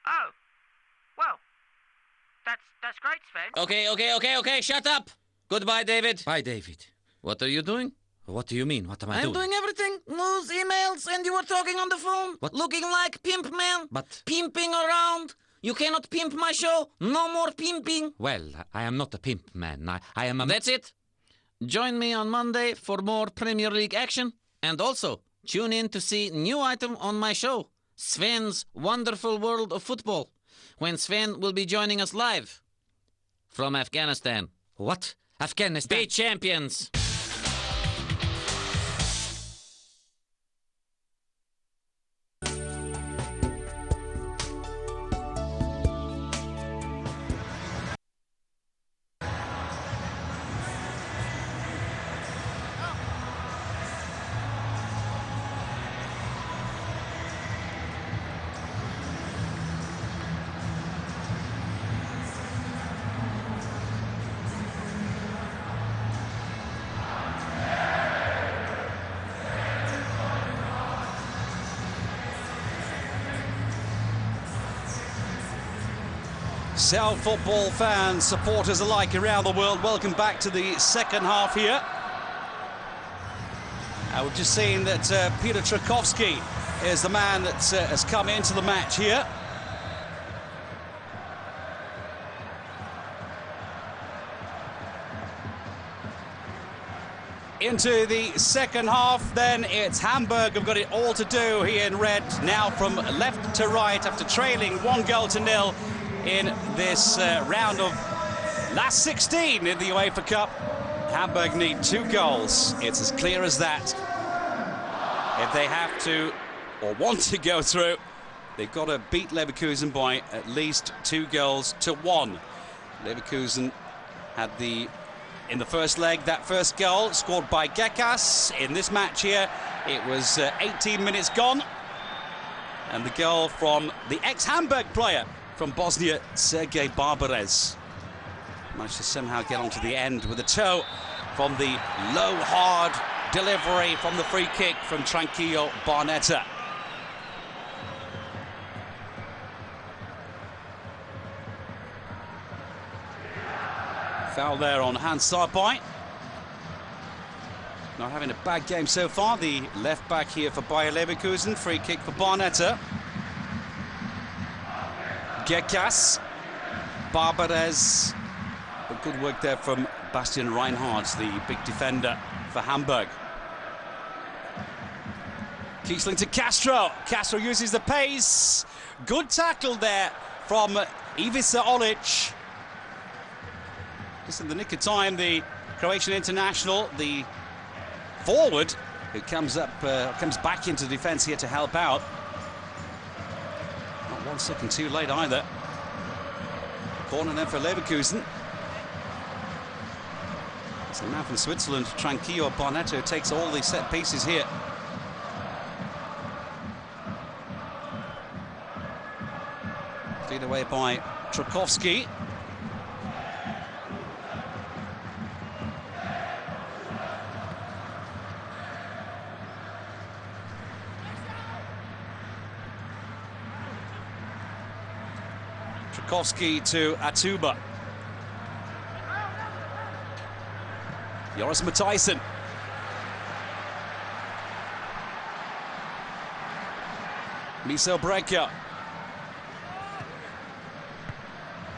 Speaker 5: Oh, well, that's great, Sven.
Speaker 2: Okay, shut up! Goodbye, David.
Speaker 3: Bye, David.
Speaker 2: What are you doing?
Speaker 3: What do you mean? What am I
Speaker 2: I'm doing everything. News, emails, and you were talking on the phone.
Speaker 3: What?
Speaker 2: Looking like pimp man.
Speaker 3: But...
Speaker 2: Pimping around. You cannot pimp my show. No more pimping.
Speaker 3: Well, I am not a pimp, man. I am a...
Speaker 2: That's it. Join me on Monday for more Premier League action. And also, tune in to see new item on my show, Sven's Wonderful World of Football, when Sven will be joining us live from Afghanistan.
Speaker 3: What? Afghanistan?
Speaker 2: Be champions.
Speaker 1: So, football fans, supporters alike around the world, welcome back to the second half here. We've just seen that Peter Tchaikovsky is the man that has come into the match here. Into the second half, then it's Hamburg have got it all to do here in red, now from left to right after trailing 1-0 in this round of last 16 in the UEFA Cup. Hamburg need 2 goals. It's as clear as that. If they have to or want to go through, they've got to beat Leverkusen by at least 2-1. Leverkusen had in the first leg, that first goal scored by Gekas. In this match here, it was 18 minutes gone. And the goal from the ex-Hamburg player from Bosnia, Sergej Barbarez. Managed to somehow get onto the end with a toe from the low, hard delivery from the free kick from Tranquillo Barnetta. Foul there on Hans Sarpai. Not having a bad game so far. The left back here for Bayer Leverkusen. Free kick for Barnetta. Gekas, Barbarez, but good work there from Bastian Reinhardt, the big defender for Hamburg. Kiesling to Castro. Castro uses the pace. Good tackle there from Ivica Olic. Just in the nick of time, the Croatian international, the forward, who comes back into defence here to help out. 1 second too late either. Corner then for Leverkusen. It's the man from Switzerland, Tranquillo Barnetta, takes all the set pieces here. Cleared away by Tchaikovsky. Tchaikovsky to Atuba. Joris Matthijssen. Miso Brekker.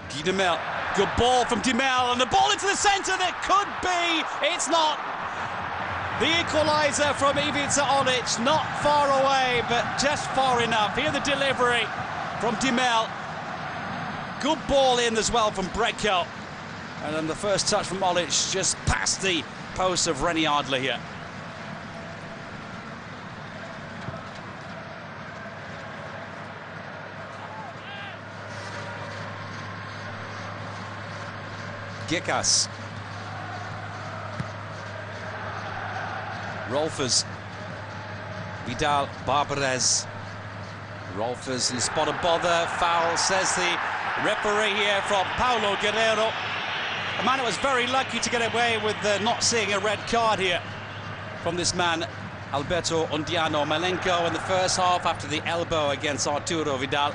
Speaker 1: Guy Demel. Good ball from Demel, and the ball into the centre that could be. It's not. The equaliser from Ivica Olic, not far away, but just far enough. Here the delivery from Demel. Good ball in as well from Brekker. And then the first touch from Olic just past the post of Rennie Adler here. Gekas. Rolfers. Vidal, Barbarez. Rolfers, he spotted bother. Foul, says the referee here from Paulo Guerrero. A man that was very lucky to get away with not seeing a red card here from this man, Alberto Ondiano Malenko, in the first half after the elbow against Arturo Vidal.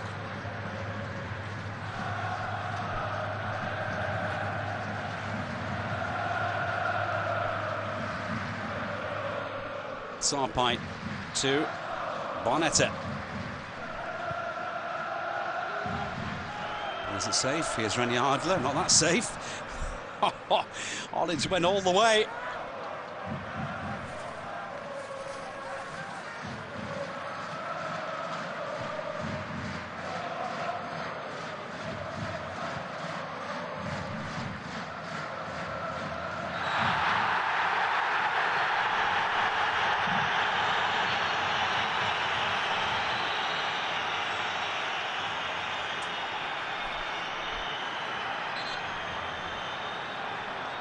Speaker 1: Sarpite to Barnetta. Is it safe? Here's Rennie Adler. Not that safe. Olic went all the way.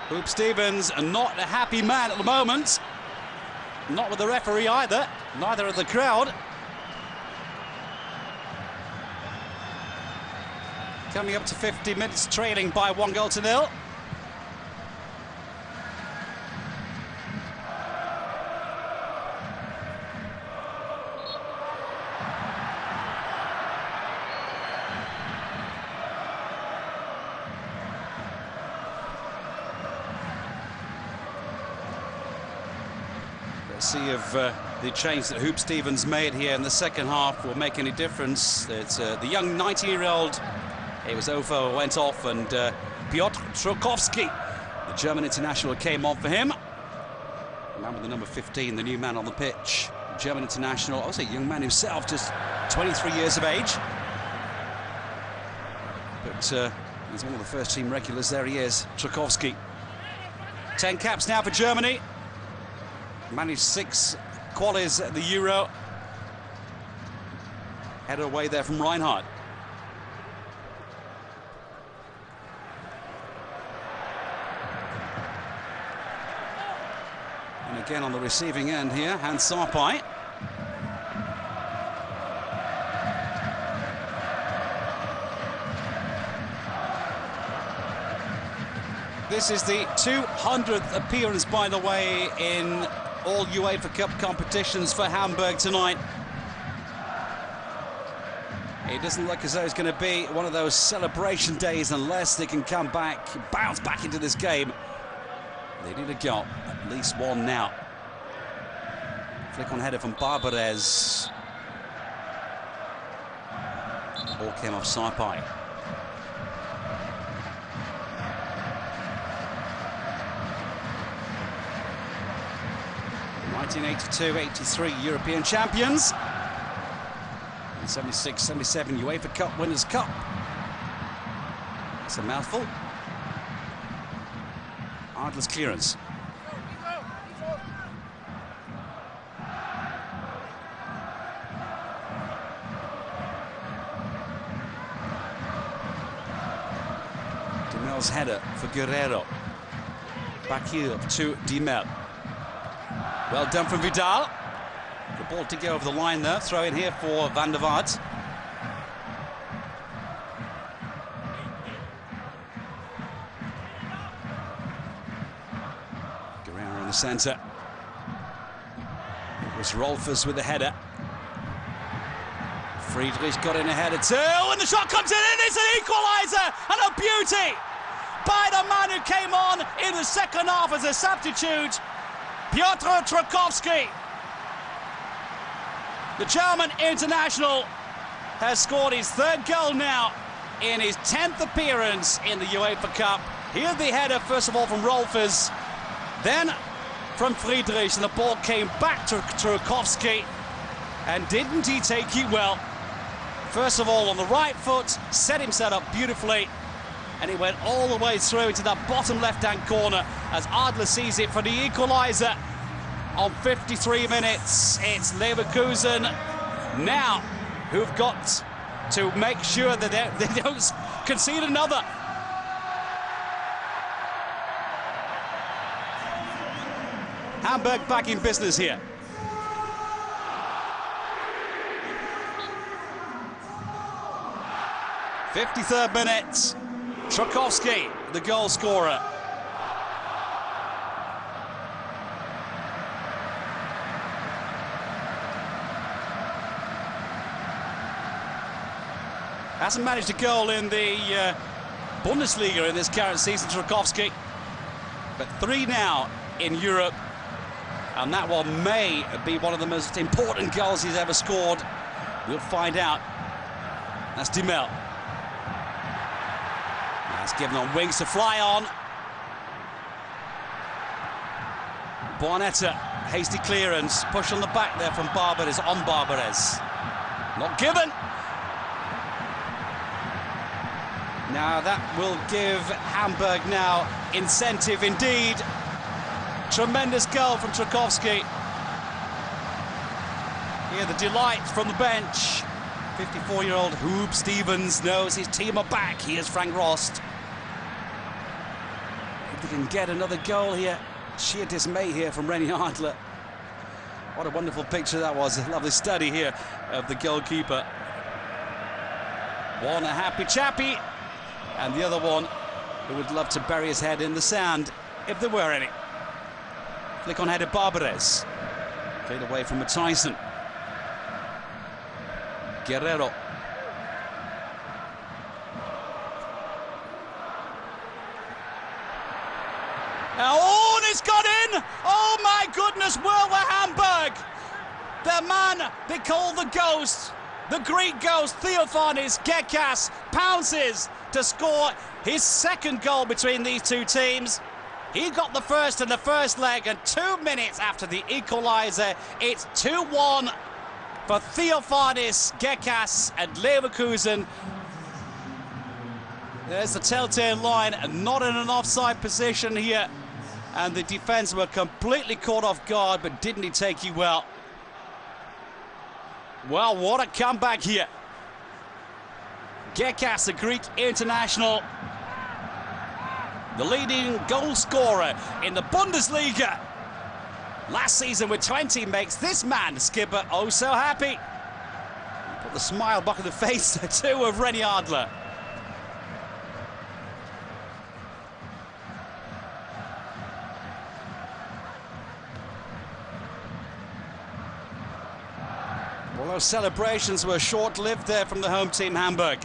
Speaker 1: Hoop Stevens, not a happy man at the moment. Not with the referee either, neither of the crowd. Coming up to 50 minutes, trailing by 1-0. See if the change that Hoop Stevens made here in the second half will make any difference. It's the young 19-year-old. It was Ofo went off, and Piotr Tchaikovsky, the German international, came on for him. Man with the number 15, the new man on the pitch. German international, also a young man himself, just 23 years of age. But he's one of the first-team regulars. There he is, Tchaikovsky. 10 caps now for Germany. Managed 6 qualies at the Euro. Headed away there from Reinhardt. And again on the receiving end here, Hans Sarpite. This is the 200th appearance, by the way, in all UEFA Cup competitions for Hamburg tonight. It doesn't look as though it's going to be one of those celebration days unless they can come back, bounce back into this game. They need a goal, at least one now. Flick on header from Barbarez. The ball came off Sarpite. '82, '83 European champions. And 76, 77 UEFA Cup Winners' Cup. It's a mouthful. Adler's clearance. Demel's header for Guerrero. Back here to Demel. Well done from Vidal. The ball to go over the line there. Throw in here for Van der Vaart. Guerrero in the centre. It was Rolfers with the header. Friedrich got in ahead of two, and the shot comes in, and it's an equaliser, and a beauty by the man who came on in the second half as a substitute, Piotr Trakowski. The German international has scored his third goal now in his 10th appearance in the UEFA Cup. Here's the header, first of all, from Rolfes, then from Friedrich, and the ball came back to Trakowski. And didn't he take it well? First of all, on the right foot, set himself up beautifully, and he went all the way through into that bottom left-hand corner as Adler sees it for the equaliser on 53 minutes. It's Leverkusen now who've got to make sure that they don't concede another. Hamburg back in business here. 53rd minute, Trakowski, the goal scorer. Hasn't managed a goal in the Bundesliga in this current season, Trakowski. But 3 now in Europe. And that one may be one of the most important goals he's ever scored. We'll find out. That's Demel. That's given on wings to fly on. Bonetta, hasty clearance, push on the back there from Barbares, on Barbares. Not given. Now that will give Hamburg now incentive indeed. Tremendous goal from Trakowski. Here the delight from the bench. 54-year-old Hoob Stevens knows his team are back. Here's Frank Rost. If they can get another goal here. Sheer dismay here from Rennie Adler. What a wonderful picture that was. A lovely study here of the goalkeeper. One a happy chappy, and the other one who would love to bury his head in the sand, if there were any. Flick on headed Barbares. Played away from Matthijssen. Guerrero. Oh, and it's got in! Oh my goodness, well, we're Hamburg! The man they call the ghost, the Greek ghost, Theophanis Gekas, pounces to score his second goal between these two teams. He got the first in the first leg, and 2 minutes after the equaliser, it's 2-1 for Theophanis Gekas and Leverkusen. There's the telltale line, and not in an offside position here. And the defence were completely caught off guard, but didn't he take you well? Well, what a comeback here. Gekas, the Greek international, the leading goal scorer in the Bundesliga. Last season with 20 makes this man, skipper, oh so happy. Put the smile back in the face too of Rennie Adler. Well, those celebrations were short-lived there from the home team, Hamburg.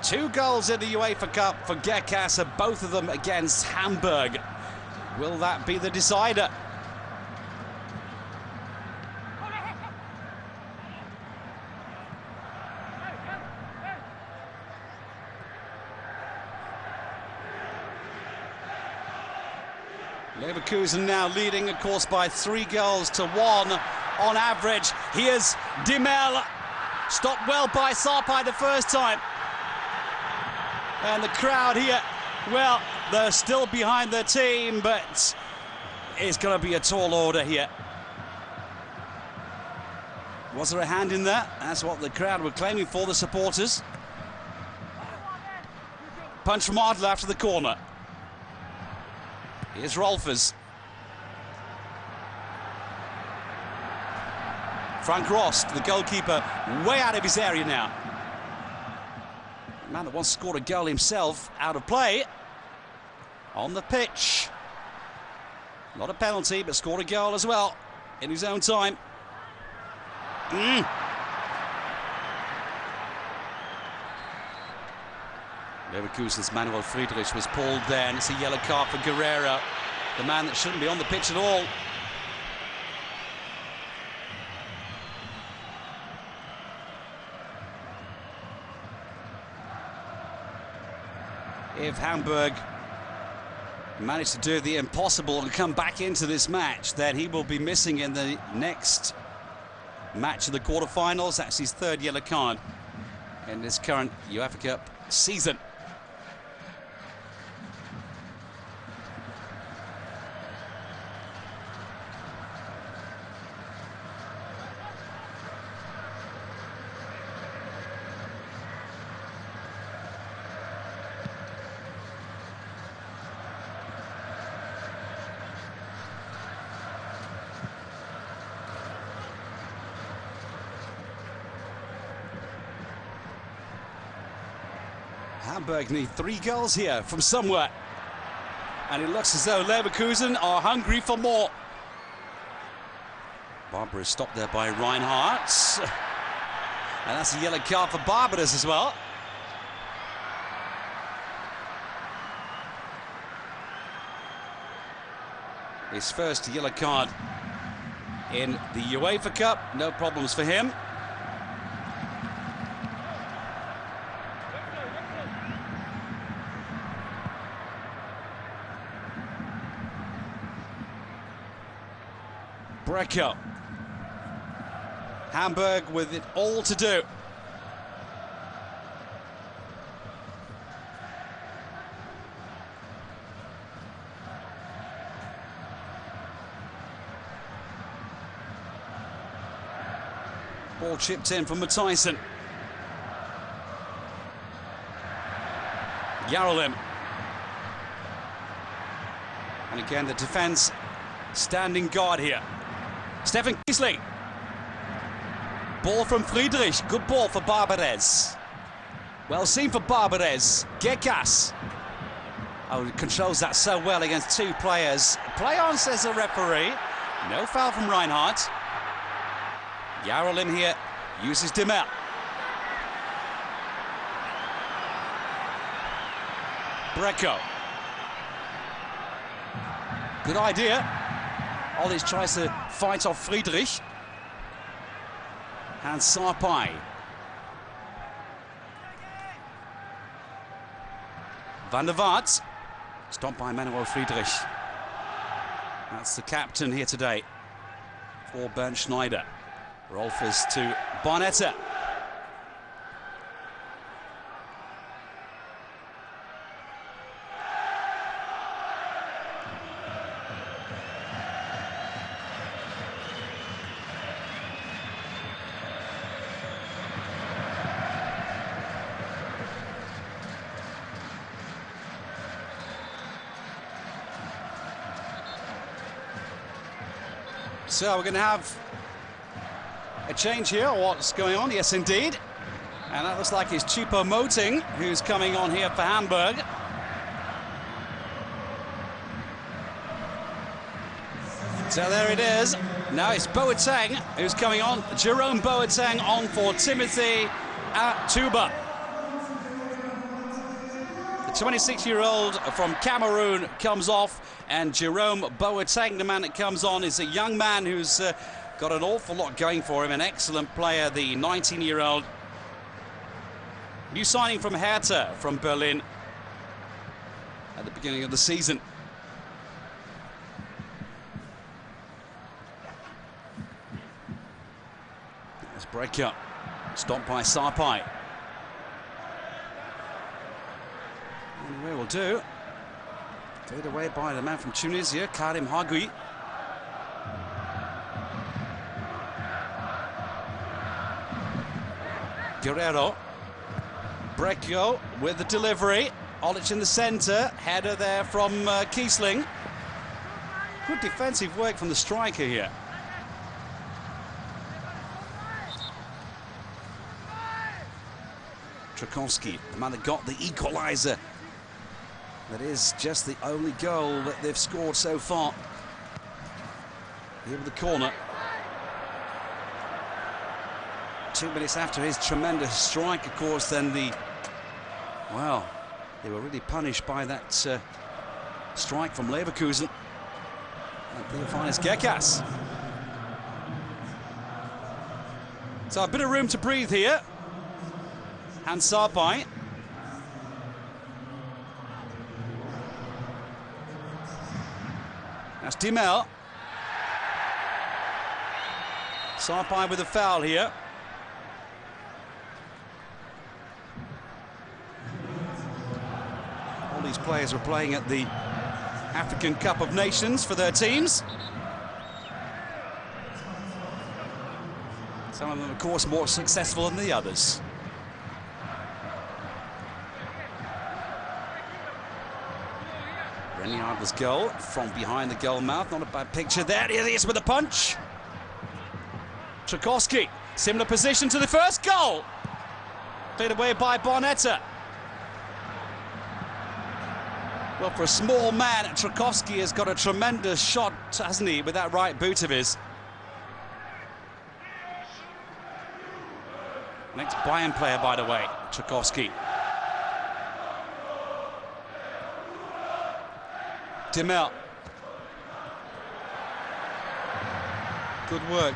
Speaker 1: Two goals in the UEFA Cup for Gekas, and both of them against Hamburg. Will that be the decider? Leverkusen now leading, of course, by 3-1 on average. Here's Demel, stopped well by Sarpai the first time. And the crowd here, well, they're still behind their team, but it's going to be a tall order here. Was there a hand in that? That's what the crowd were claiming for, the supporters. Punch from Adler after the corner. Here's Rolfes. Frank Rost, the goalkeeper, way out of his area now. Man that once scored a goal himself, out of play. on the pitch. Not a penalty, but scored a goal as well in his own time. Leverkusen's Manuel Friedrich was pulled there, and it's a yellow card for Guerrero, the man that shouldn't be on the pitch at all. If Hamburg manage to do the impossible and come back into this match, then he will be missing in the next match of the quarterfinals. That's his third yellow card in this current UEFA Cup season. Hamburg need 3 goals here from somewhere. And it looks as though Leverkusen are hungry for more. Barber is stopped there by Reinhardt. And that's a yellow card for Barbados as well. His first yellow card in the UEFA Cup. No problems for him. Brecko. Hamburg with it all to do. Ball chipped in from Matthijssen. Yarolim. And again the defence standing guard here. Stefan Kiesling. Ball from Friedrich. Good ball for Barbares. Well seen for Barbares. Gekas. Oh, he controls that so well against 2 players. Play on, says the referee. No foul from Reinhardt. Yarolim here uses Demel. Brecko. Good idea. Ollis tries to fight off Friedrich. And Sarpai. Van der Vaart. Stopped by Manuel Friedrich. That's the captain here today for Bernd Schneider. Rolfes to Barnetta. So we're going to have a change here. What's going on? Yes, indeed. And that looks like it's Choupo-Moting who's coming on here for Hamburg. So there it is. Now it's Boateng who's coming on. Jerome Boateng on for Timothy Atuba. The 26-year-old from Cameroon comes off, and Jerome Boateng, the man that comes on, is a young man who's got an awful lot going for him. An excellent player, the 19-year-old. New signing from Hertha from Berlin at the beginning of the season. Let's break up. Stopped by Sarpai. Anyway, will do. Cleared away by the man from Tunisia, Karim Hagui. Guerrero. Brecko with the delivery. Olic in the centre. Header there from Kiesling. Good defensive work from the striker here. Trzaskowski, the man that got the equaliser That is just the only goal that they've scored so far. Here with the corner. 2 minutes after his tremendous strike, of course, then well, they were really punished by that strike from Leverkusen. And Theophanis Gekas. So a bit of room to breathe here. Hans Sarpai. That's Dimel. Sarpai with a foul here. All these players were playing at the African Cup of Nations for their teams. Some of them, of course, more successful than the others. Rennie Adler's goal from behind the goal mouth. Not a bad picture there. Here he is with a punch. Tchaikovsky, similar position to the first goal. Played away by Barnetta. Well, for a small man, Tchaikovsky has got a tremendous shot, hasn't he, with that right boot of his. Next Bayern player, by the way, Tchaikovsky. Dimel. Good work.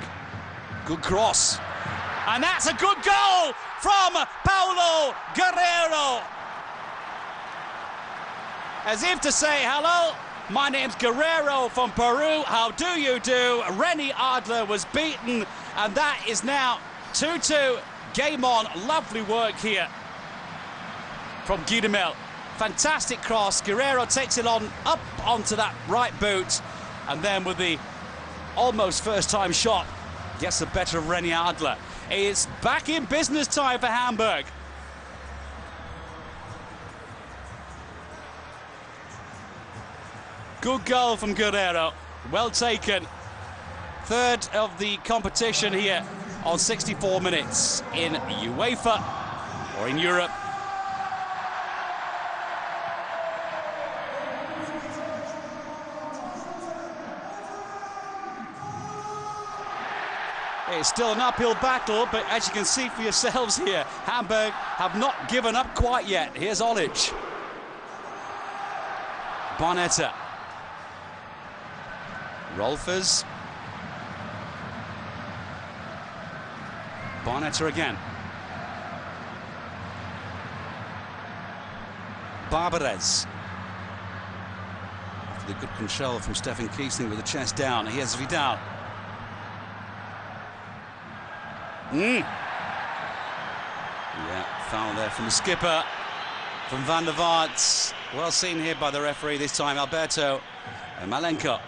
Speaker 1: Good cross. And that's a good goal from Paulo Guerrero. As if to say, hello, my name's Guerrero from Peru. How do you do? Rennie Adler was beaten, and that is now 2-2. Game on. Lovely work here from Guidemel. Fantastic cross. Guerrero takes it on up onto that right boot, and then with the almost first-time shot, gets the better of Rennie Adler. It's back in business time for Hamburg. Good goal from Guerrero. Well taken. Third of the competition here on 64 minutes in UEFA or in Europe. It's still an uphill battle, but as you can see for yourselves here, Hamburg have not given up quite yet. Here's Olic. Barnetta. Rolfers. Barnetta again. Barbarez. After the good control from Stefan Kiesling with the chest down. Here's Vidal. Yeah, foul there from the skipper, from Van der Vaart. Well seen here by the referee this time, Alberto Malenko.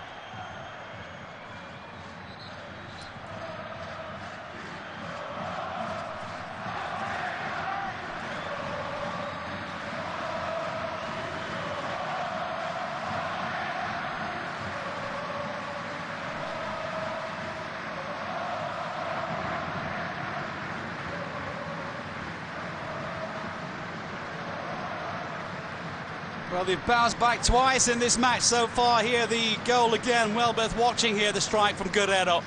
Speaker 1: Well, they've bounced back twice in this match so far here. The goal again, well worth watching here, the strike from Guerrero.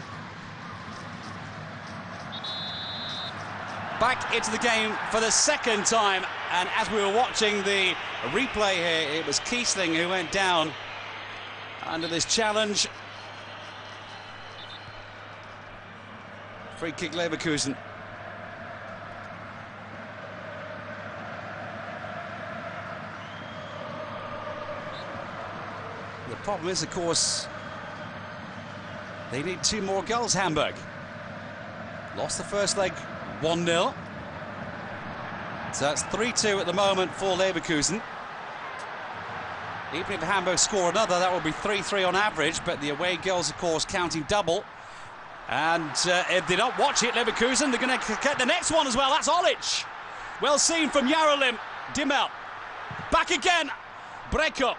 Speaker 1: Back into the game for the second time, and as we were watching the replay here, it was Kiesling who went down under this challenge. Free kick Leverkusen. The problem is, of course, they need 2 more goals, Hamburg. Lost the first leg 1-0. So that's 3-2 at the moment for Leverkusen. Even if Hamburg score another, that will be 3-3 on average, but the away goals, of course, counting double. And if they don't watch it, Leverkusen, they're going to get the next one as well. That's Olic. Well seen from Yarolim. Dimel. Back again. Breco.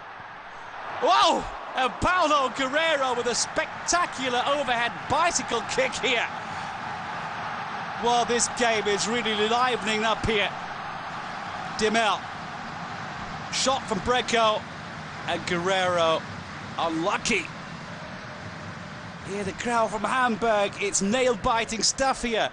Speaker 1: Whoa! And Paulo Guerrero with a spectacular overhead bicycle kick here. Well, this game is really livening up here. Dimel. Shot from Breco. and Guerrero unlucky. Here the crowd from Hamburg, it's nail-biting stuff here.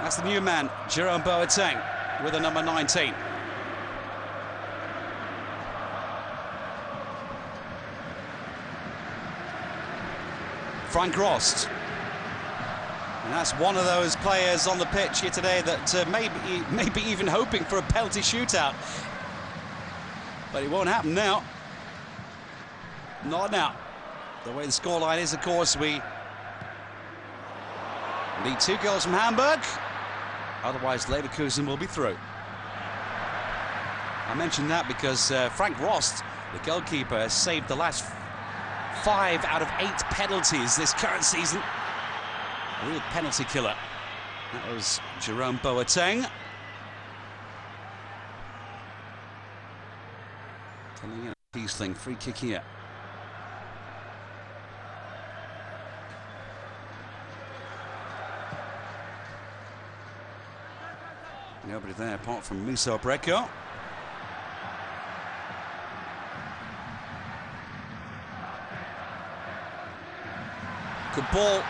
Speaker 1: That's the new man, Jerome Boateng, with the number 19. Frank Rost. And that's one of those players on the pitch here today that maybe even hoping for a penalty shootout. But it won't happen now. Not now. The way the scoreline is, of course, we need 2 goals from Hamburg. Otherwise, Leverkusen will be through. I mentioned that because Frank Rost, the goalkeeper, has saved the last 5 out of 8 penalties this current season. A real penalty killer. That was Jerome Boateng. Coming in, Kiesling, free kick here. Nobody there apart from Musa Brecco. Good ball.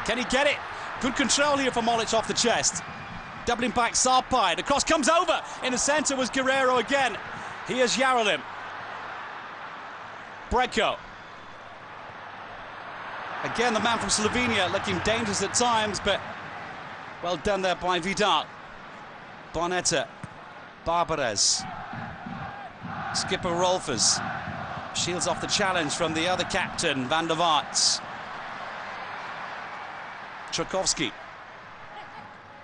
Speaker 1: Can he get it? Good control here from Olic off the chest. Doubling back, Sarpai. The cross comes over. In the centre was Guerrero again. Here's Yarolim. Brecco. Again, the man from Slovenia looking dangerous at times, but well done there by Vidal. Bonetta. Barbares. Skipper Rolfers. Shields off the challenge from the other captain, Van der Vaart. Tchaikovsky.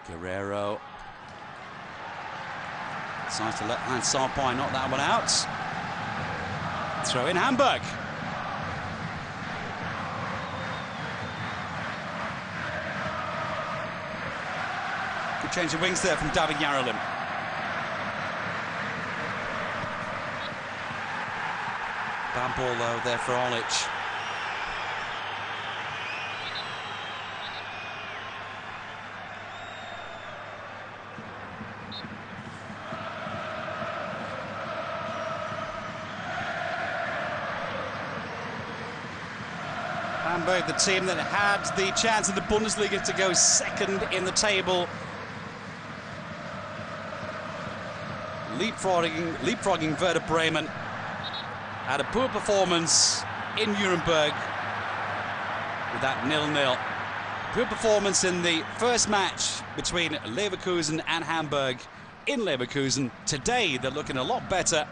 Speaker 1: Guerrero. Decides to let Hans Sarpai knock that one out. Throw in Hamburg. Good change of wings there from David Yarolim. Bad ball though there for Olic. Hamburg, the team that had the chance in the Bundesliga to go second in the table. Leapfrogging Werder Bremen. Had a poor performance in Nuremberg with that 0-0. Poor performance in the first match between Leverkusen and Hamburg in Leverkusen. Today they're looking a lot better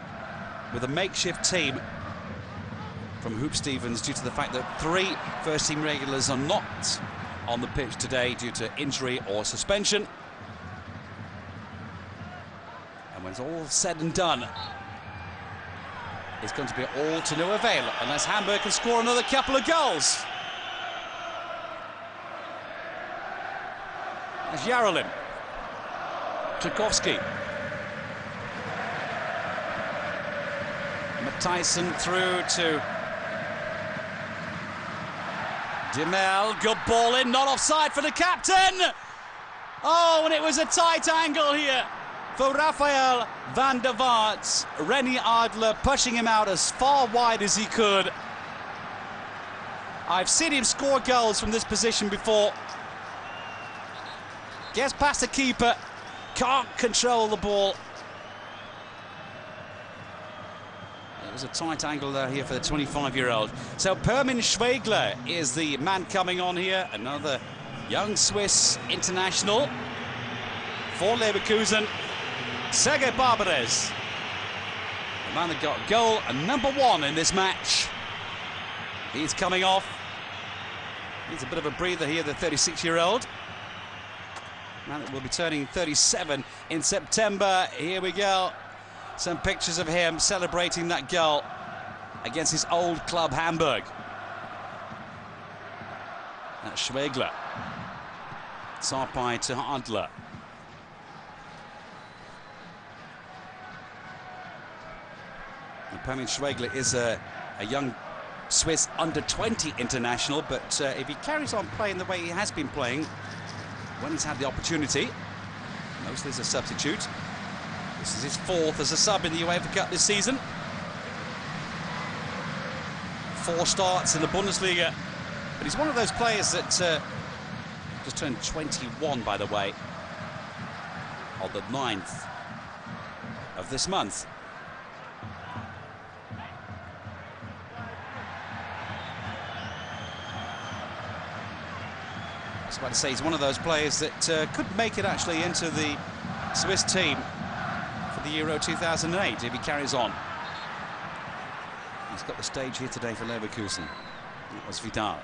Speaker 1: with a makeshift team from Hoop Stevens due to the fact that 3 first-team regulars are not on the pitch today due to injury or suspension. And when it's all said and done, it's going to be all to no avail unless Hamburg can score another couple of goals. There's Yarolim. Tchaikovsky. Matthijssen through to Demel. Good ball in, not offside for the captain. Oh, and it was a tight angle here for Rafael van der Vaart. Rennie Adler pushing him out as far wide as he could. I've seen him score goals from this position before. Gets past the keeper, can't control the ball. It was a tight angle there here for the 25-year-old. So Permin Schwegler is the man coming on here. Another young Swiss international for Leverkusen. Sergei Barbares, the man that got goal and number 1 in this match. He's coming off. Needs a bit of a breather here, the 36-year-old. Man that will be turning 37 in September. Here we go. Some pictures of him celebrating that goal against his old club, Hamburg. That's Schwegler. Sarpai to Adler. Permin Schwegler is a young Swiss under-20 international, but if he carries on playing the way he has been playing when he's had the opportunity, Mostly as a substitute. This is his 4th as a sub in the UEFA Cup this season. 4 starts in the Bundesliga. But he's one of those players that just turned 21, by the way, on the 9th of this month. I was about to say he's one of those players that could make it actually into the Swiss team for the Euro 2008 if he carries on. He's got the stage here today for Leverkusen. That was Vidal.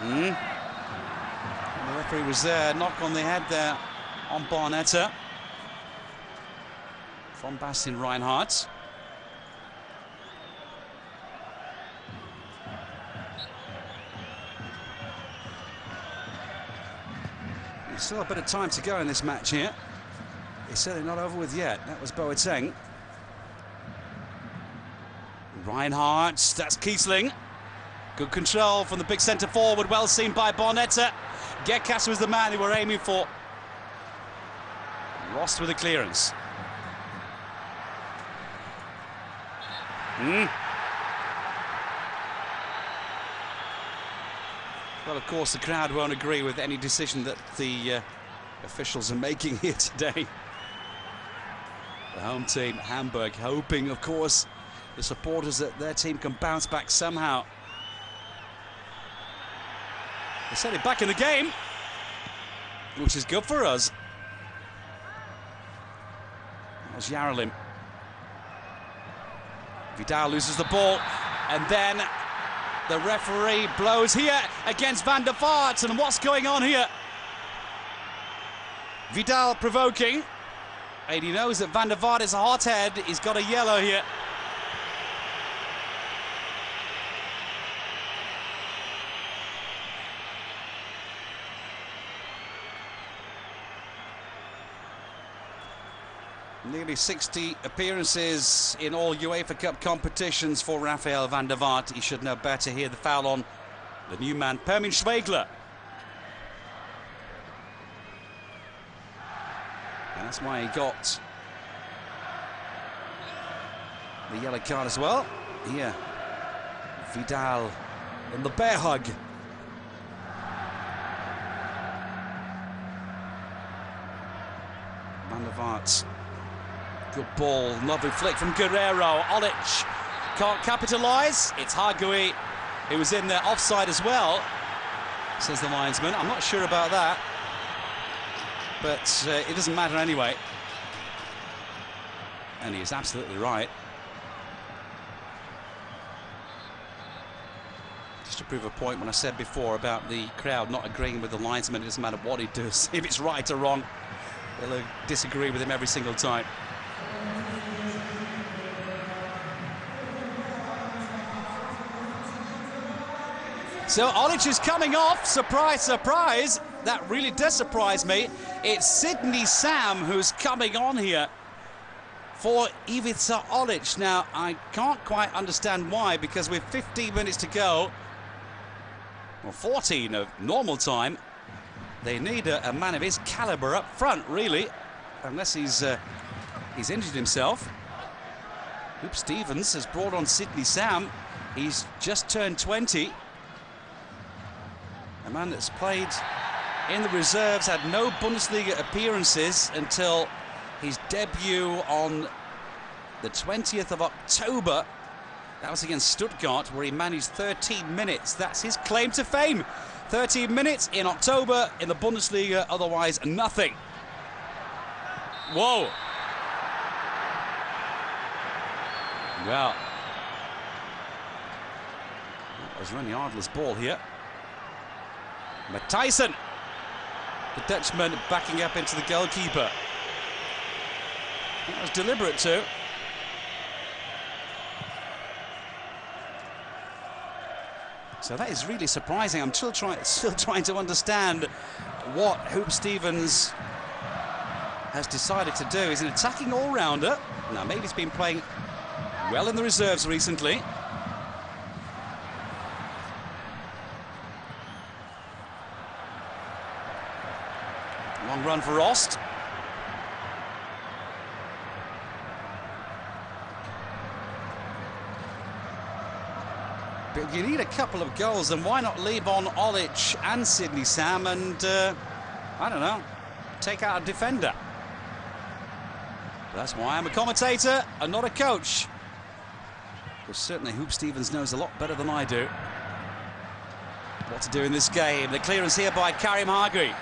Speaker 1: The referee was there, knock on the head there on Barnetta from Bastian Reinhardt. There's still a bit of time to go in this match here. It's certainly not over with yet. That was Boateng. Reinhardt, that's Kiesling. Good control from the big centre forward, well seen by Barnetta. Gekas was the man they were aiming for. Lost with the clearance. Well, of course, the crowd won't agree with any decision that the officials are making here today. The home team, Hamburg, hoping, of course, the supporters that their team can bounce back somehow. They set it back in the game, which is good for us. That was Yarelin. Vidal loses the ball, and then the referee blows here against Van der Vaart. And what's going on here? Vidal provoking, and he knows that Van der Vaart is a hothead. He's got a yellow here. Nearly 60 appearances in all UEFA Cup competitions for Rafael van der Vaart. He should know better here. The foul on the new man, Permin Schwegler. And that's why he got the yellow card as well. Here, Vidal in the bear hug. Van der Vaart. Good ball, lovely flick from Guerrero. Olic can't capitalise. It's Hagui. He was in there offside as well, says the linesman. I'm not sure about that, but it doesn't matter anyway. And he is absolutely right. Just to prove a point when I said before about the crowd not agreeing with the linesman, it doesn't matter what he does. If it's right or wrong, they'll disagree with him every single time. So Olic is coming off, surprise, surprise. That really does surprise me. It's Sidney Sam who's coming on here for Ivica Olic. Now, I can't quite understand why, because with 15 minutes to go, or 14 of normal time, they need a man of his calibre up front, really, unless he's injured himself. Hoop Stevens has brought on Sidney Sam. He's just turned 20. A man that's played in the reserves, had no Bundesliga appearances until his debut on the 20th of October. That was against Stuttgart, where he managed 13 minutes. That's his claim to fame. 13 minutes in October in the Bundesliga, otherwise nothing. Whoa. Well, that was Remy Adler's ball here. Matthijssen, the Dutchman, backing up into the goalkeeper. That was deliberate too. So that is really surprising. I'm still trying to understand what Hoop Stevens has decided to do. He's an attacking all-rounder. Now, maybe he's been playing Well in the reserves recently. Long run for Rost. But you need a couple of goals, and why not leave on Olic and Sidney Sam and, I don't know, take out a defender? That's why I'm a commentator and not a coach. Because certainly Hoop Stevens knows a lot better than I do what to do in this game. The clearance here by Karim Hagri.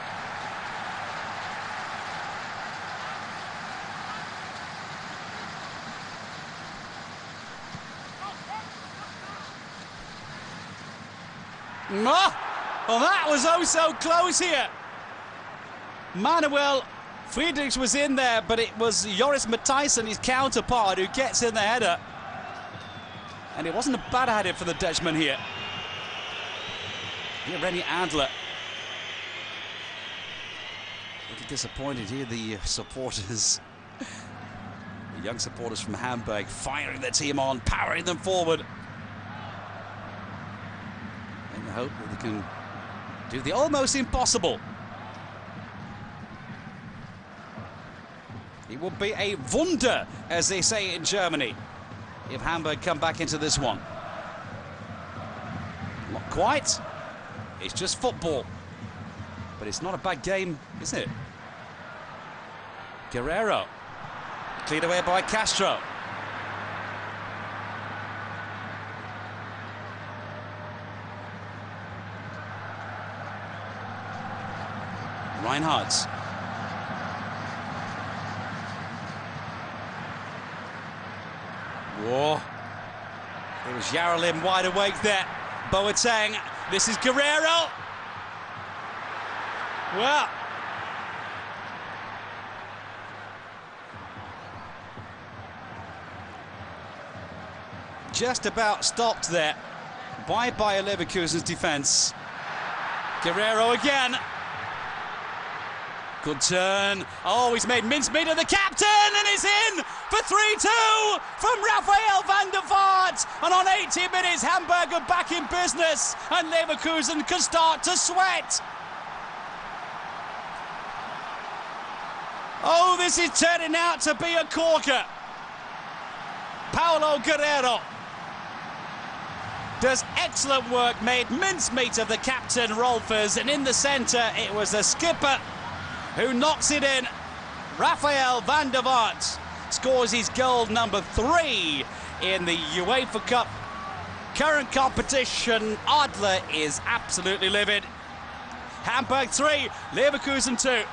Speaker 1: Oh, that was oh so close here. Manuel Friedrichs was in there, but it was Joris Matthijssen, his counterpart, who gets in the header. And it wasn't a bad header for the Dutchman here. Here, Rennie Adler. A little disappointed here, the supporters. The young supporters from Hamburg firing their team on, powering them forward. In the hope that they can do the almost impossible. It would be a Wunder, as they say in Germany, if Hamburg come back into this one. Not quite. It's just football. But it's not a bad game, is it? Guerrero. Cleared away by Castro. Reinhardt. Whoa. It was Yarrolin wide awake there. Boateng. This is Guerrero. Well. Just about stopped there by Bayer Leverkusen's defence. Guerrero again. Good turn. Oh, he's made mincemeat of the captain, and he's in for 3-2 from Raphael van der Vaart. And on 80 minutes, Hamburg are back in business, and Leverkusen can start to sweat. Oh, this is turning out to be a corker. Paulo Guerrero does excellent work, made mincemeat of the captain, Rolfers, and in the centre, it was the skipper who knocks it in. Raphael van der Vaart scores his goal number 3 in the UEFA Cup current competition. Adler is absolutely livid. Hamburg 3, Leverkusen 2.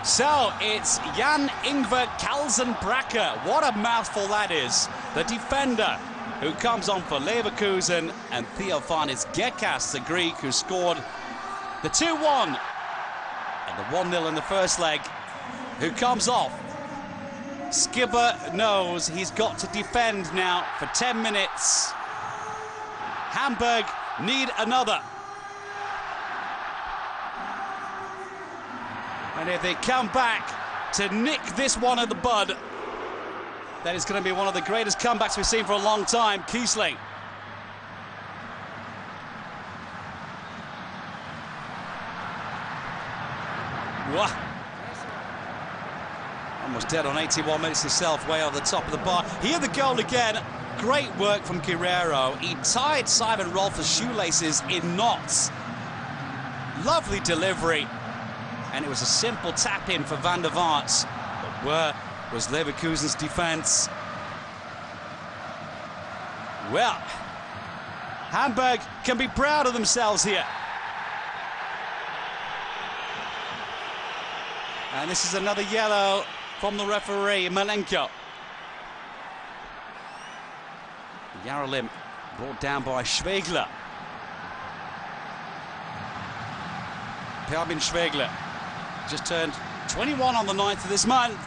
Speaker 1: So it's Jan-Ingvar Kalsenbracker. What a mouthful that is. The defender who comes on for Leverkusen, and Theophanis Gekas, the Greek, who scored the 2-1 and the 1-0 in the first leg, who comes off. Skipper knows he's got to defend now for 10 minutes. Hamburg need another. And if they come back to nick this one at the bud, then it's going to be one of the greatest comebacks we've seen for a long time. Kiesling. Wah. Almost dead on 81 minutes himself, way over the top of the bar. Here the goal again. Great work from Guerrero. He tied Simon Rolfe's shoelaces in knots. Lovely delivery. And it was a simple tap-in for Van der Vaart. But where was Leverkusen's defence? Well, Hamburg can be proud of themselves here. And this is another yellow from the referee, Malenko. Yarrolin brought down by Schwegler. Perbin Schwegler just turned 21 on the 9th of this month.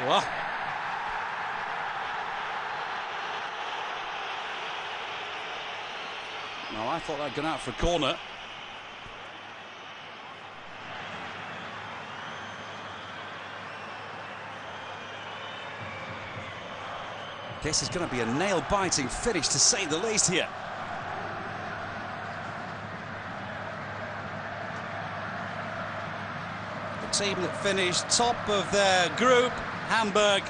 Speaker 1: Whoa. No, I thought that'd gone out for a corner. This is going to be a nail-biting finish, to say the least here. The team that finished top of their group, Hamburg,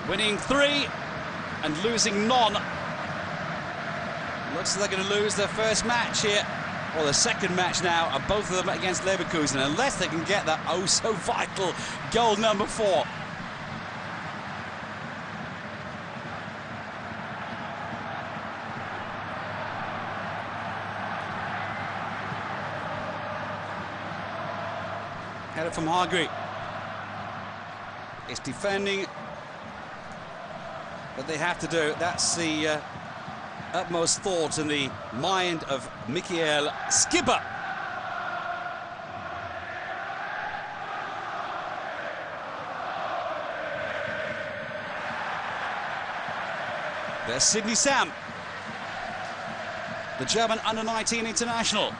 Speaker 1: winning 3 and losing none. Looks like they're going to lose their first match here, or the second match now, and both of them against Leverkusen, unless they can get that oh-so-vital goal number 4. Header from Hargreaves. It's defending that they have to do. That's the utmost thought in the mind of Michael Skibber. There's Sidney Sam, the German under-19 international.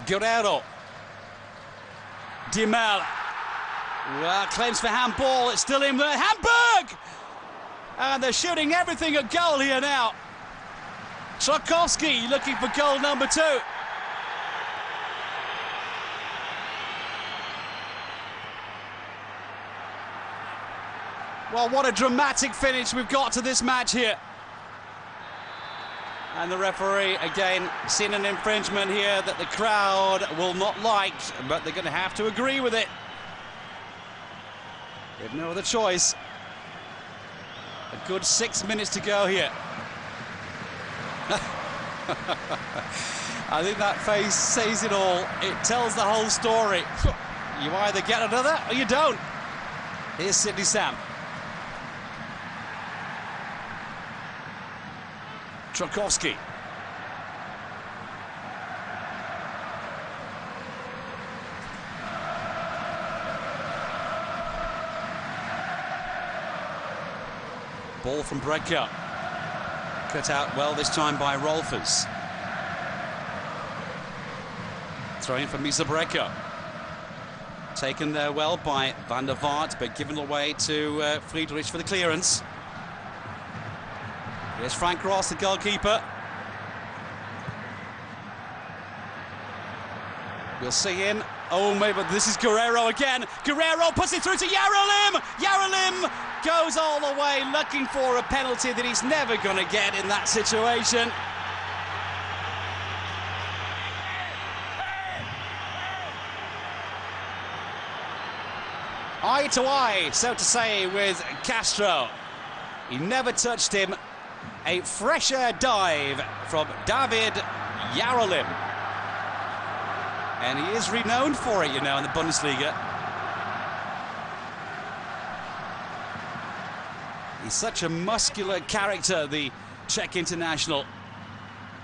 Speaker 1: Guerrero. Dimel. Well, claims for handball. It's still in there. Hamburg! And they're shooting everything at goal here now. Trokowski looking for goal number 2. Well, what a dramatic finish we've got to this match here. And the referee, again, seen an infringement here that the crowd will not like, but they're going to have to agree with it. They have no other choice. A good 6 minutes to go here. I think that face says it all. It tells the whole story. You either get another or you don't. Here's Sidney Sam. Trokowski. Ball from Brecker. Cut out well this time by Rolfers. Throwing for Misa Brecker. Taken there well by Van der Vaart, but given away to Friedrich for the clearance. Here's Frank Ross, the goalkeeper. We'll see him. Oh, maybe, but this is Guerrero again. Guerrero puts it through to Yarolim. Yarolim goes all the way, looking for a penalty that he's never going to get in that situation. Eye to eye, so to say, with Castro. He never touched him. A fresher dive from David Yarolim. And he is renowned for it, you know, in the Bundesliga. He's such a muscular character, the Czech international.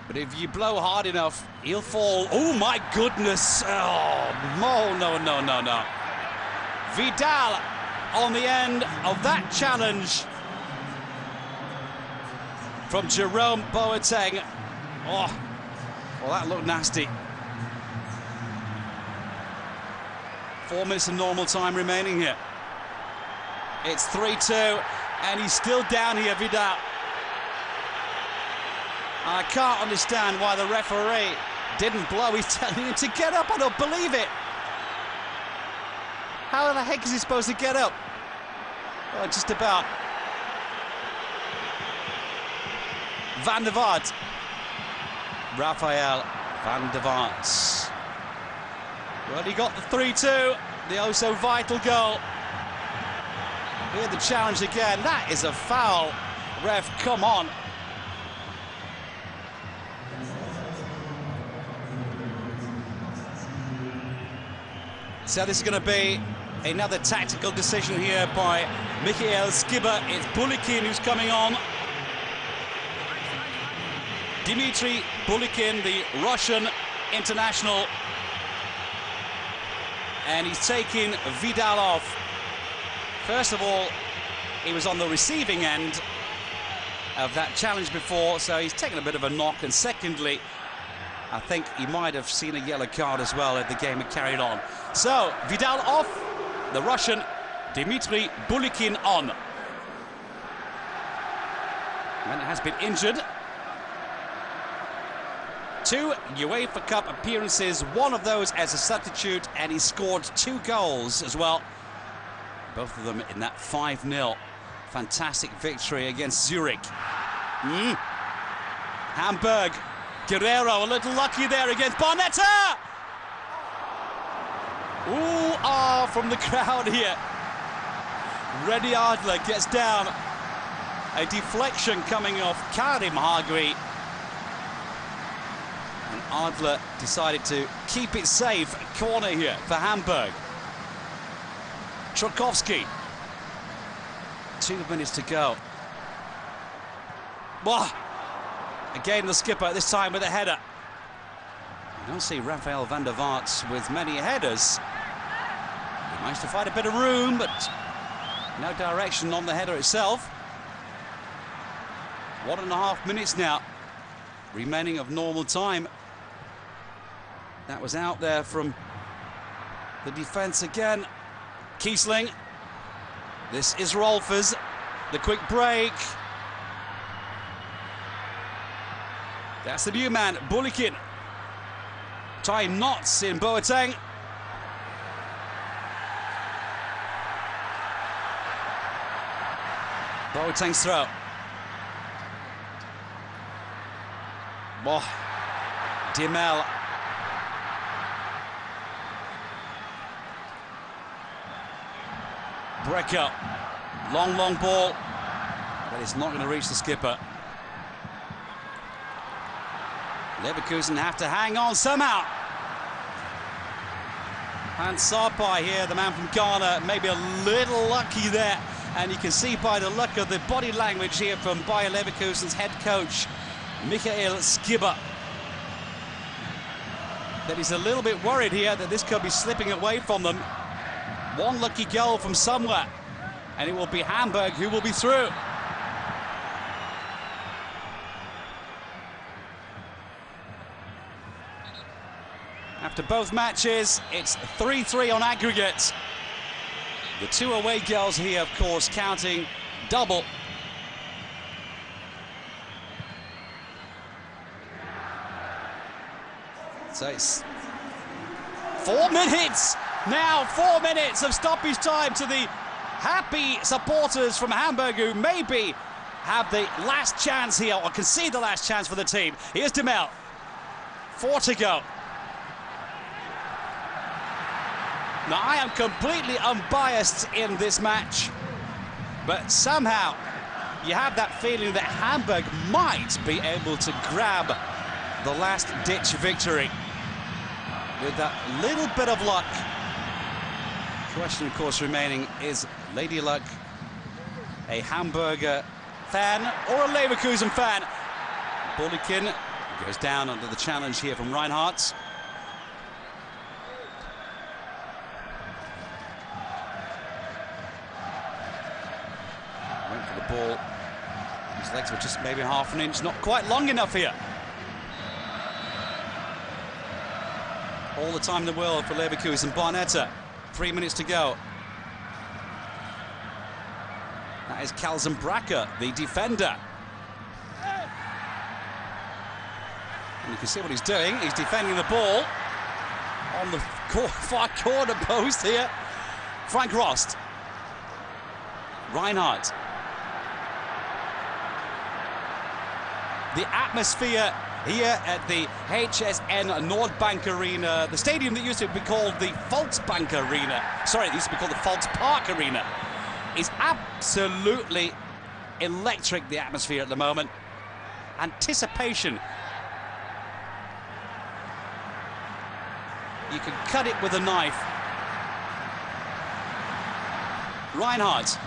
Speaker 1: But if you blow hard enough, he'll fall. Oh, my goodness. Oh, no. Vidal on the end of that challenge from Jerome Boateng. Oh, well, that looked nasty. 4 minutes of normal time remaining here. It's 3-2, and he's still down here, Vidal. I can't understand why the referee didn't blow. He's telling him to get up. I don't believe it. How the heck is he supposed to get up? Oh, just about. Van der Vaart. Rafael Van der Vaart. Well, he got the 3-2, the oh-so-vital goal. Here the challenge again. That is a foul. Ref, come on. So this is going to be another tactical decision here by Michael Skibber. It's Bulikin who's coming on. Dmitry Bulikin, the Russian international. And he's taking Vidal off. First of all, he was on the receiving end of that challenge before, so he's taken a bit of a knock. And secondly, I think he might have seen a yellow card as well if the game had carried on. So, Vidal off, the Russian Dmitry Bulikin on. And has been injured. 2 UEFA Cup appearances, one of those as a substitute, and he scored 2 goals as well. Both of them in that 5-0 fantastic victory against Zurich. Hamburg, Guerrero a little lucky there against Barnetta. Ooh, from the crowd here. Reddy Adler gets down. A deflection coming off Karim Hagri. And Adler decided to keep it safe. A corner here for Hamburg. Trukowski. 2 minutes to go. Whoa. Again the skipper, this time with a header. You don't see Rafael van der Vaart with many headers. He managed to find a bit of room, but no direction on the header itself. 1.5 minutes now remaining of normal time. That was out there from the defence again. Kiesling. This is Rolfers. The quick break. That's the new man, Bulikin. Tying knots in Boateng. Boateng's throw. Oh, Dimel. Brecker. Long ball. But it's not going to reach the skipper. Leverkusen have to hang on somehow. And Sarpai here, the man from Ghana, maybe a little lucky there. And you can see by the look of the body language here from Bayer Leverkusen's head coach, Michael Skibber, that he's a little bit worried here that this could be slipping away from them. One lucky goal from somewhere, and it will be Hamburg who will be through. After both matches, it's 3-3 on aggregate. The 2 away goals here, of course, counting double. So it's 4 minutes now, 4 minutes of stoppage time to the happy supporters from Hamburg who maybe have the last chance here, or concede the last chance for the team. Here's Dimel. 4 to go. Now, I am completely unbiased in this match, but somehow you have that feeling that Hamburg might be able to grab the last-ditch victory with that little bit of luck. Question, of course, remaining, is Lady Luck a Hamburger fan or a Leverkusen fan? Bulikin goes down under the challenge here from Reinhardt. Went for the ball. His legs were just maybe half an inch, not quite long enough here. All the time in the world for Leverkusen. Barnetta, 3 minutes to go. That is Kalsenbracker, the defender. And you can see what he's doing. He's defending the ball on the far corner post here. Frank Rost. Reinhardt. The atmosphere here at the HSN Nordbank Arena, the stadium that used to be called the Volksbank Arena, sorry, it used to be called the Volkspark Arena, is absolutely electric, the atmosphere at the moment. Anticipation. You can cut it with a knife. Reinhardt.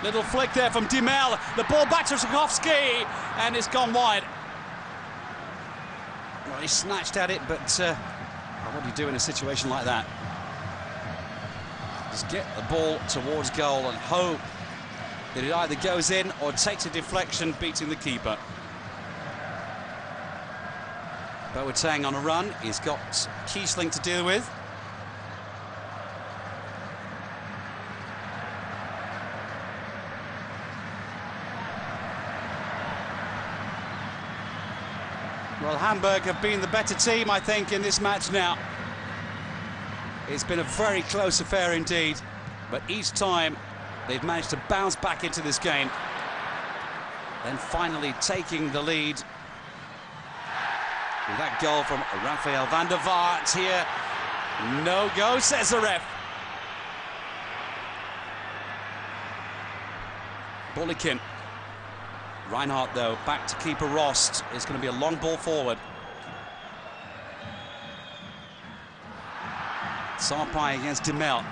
Speaker 1: Little flick there from Dimel. The ball back to Trukowski, and it's gone wide. Well, he snatched at it, but what do you do in a situation like that? Just get the ball towards goal and hope that it either goes in or takes a deflection, beating the keeper. Boateng on a run. He's got Kiesling to deal with. Well, Hamburg have been the better team, I think, in this match now. It's been a very close affair indeed, but each time they've managed to bounce back into this game. Then finally taking the lead. With that goal from Rafael van der Vaart here. No go, says the ref. Bullikin. Reinhardt, though, back to keeper Rost. It's going to be a long ball forward. Sarpai against Dimel.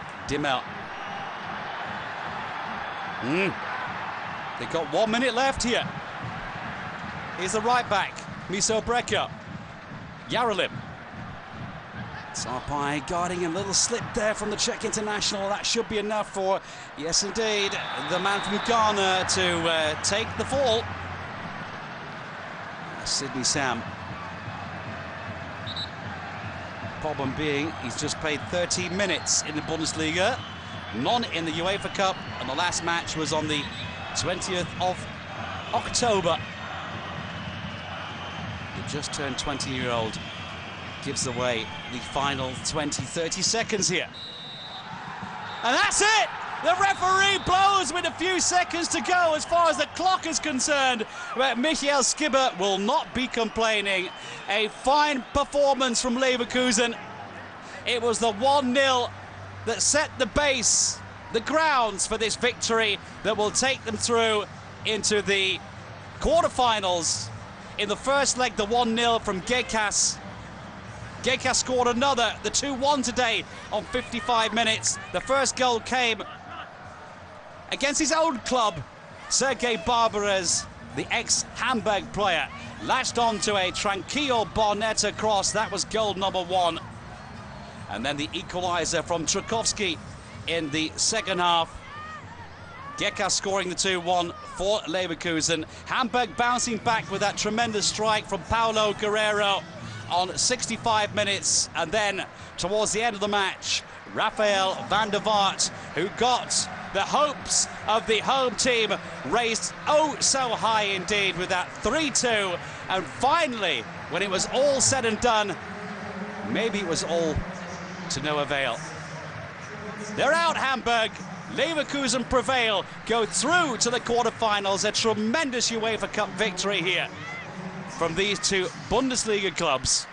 Speaker 1: They've got 1 minute left here. Here's the right back, Miso Brecker. Yarolim. Sarpai guarding a little slip there from the Czech international. That should be enough for, yes indeed, the man from Ghana to take the fall. Sydney Sam. Problem being, he's just played 13 minutes in the Bundesliga, none in the UEFA Cup, and the last match was on the 20th of October. The just turned 20-year-old gives away the final 20-30 seconds here. And that's it! The referee blows with a few seconds to go as far as the clock is concerned. But Michael Skibbe will not be complaining. A fine performance from Leverkusen. It was the 1-0 that set the base, the grounds for this victory that will take them through into the quarterfinals. In the first leg, the 1-0 from Gekas. Gekas scored another, the 2-1 today on 55 minutes. The first goal came against his own club. Sergei Barbarez, the ex-Hamburg player, latched on to a Tranquillo Barnetta cross. That was goal number 1. And then the equaliser from Trukowski in the second half. Gekas scoring the 2-1 for Leverkusen. Hamburg bouncing back with that tremendous strike from Paulo Guerrero on 65 minutes. And then towards the end of the match, Rafael van der Vaart, who got the hopes of the home team raised oh so high indeed with that 3-2. And finally, when it was all said and done, maybe it was all to no avail. They're out, Hamburg. Leverkusen prevail, go through to the quarterfinals. A tremendous UEFA Cup victory here from these two Bundesliga clubs.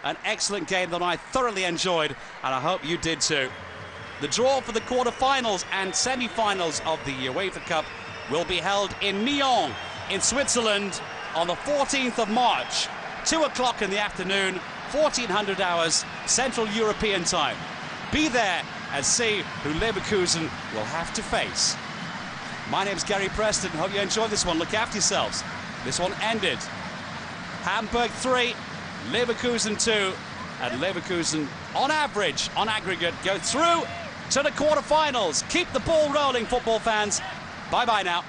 Speaker 1: An excellent game that I thoroughly enjoyed, and I hope you did too. The draw for the quarterfinals and semi-finals of the UEFA Cup will be held in Nyon in Switzerland on the 14th of March, 2 o'clock in the afternoon, 1400 hours Central European time. Be there and see who Leverkusen will have to face. My name's Gary Preston. Hope you enjoyed this one. Look after yourselves. This one ended Hamburg 3, Leverkusen 2, and Leverkusen on average, on aggregate, go through to the quarterfinals. Keep the ball rolling, football fans. Bye-bye now.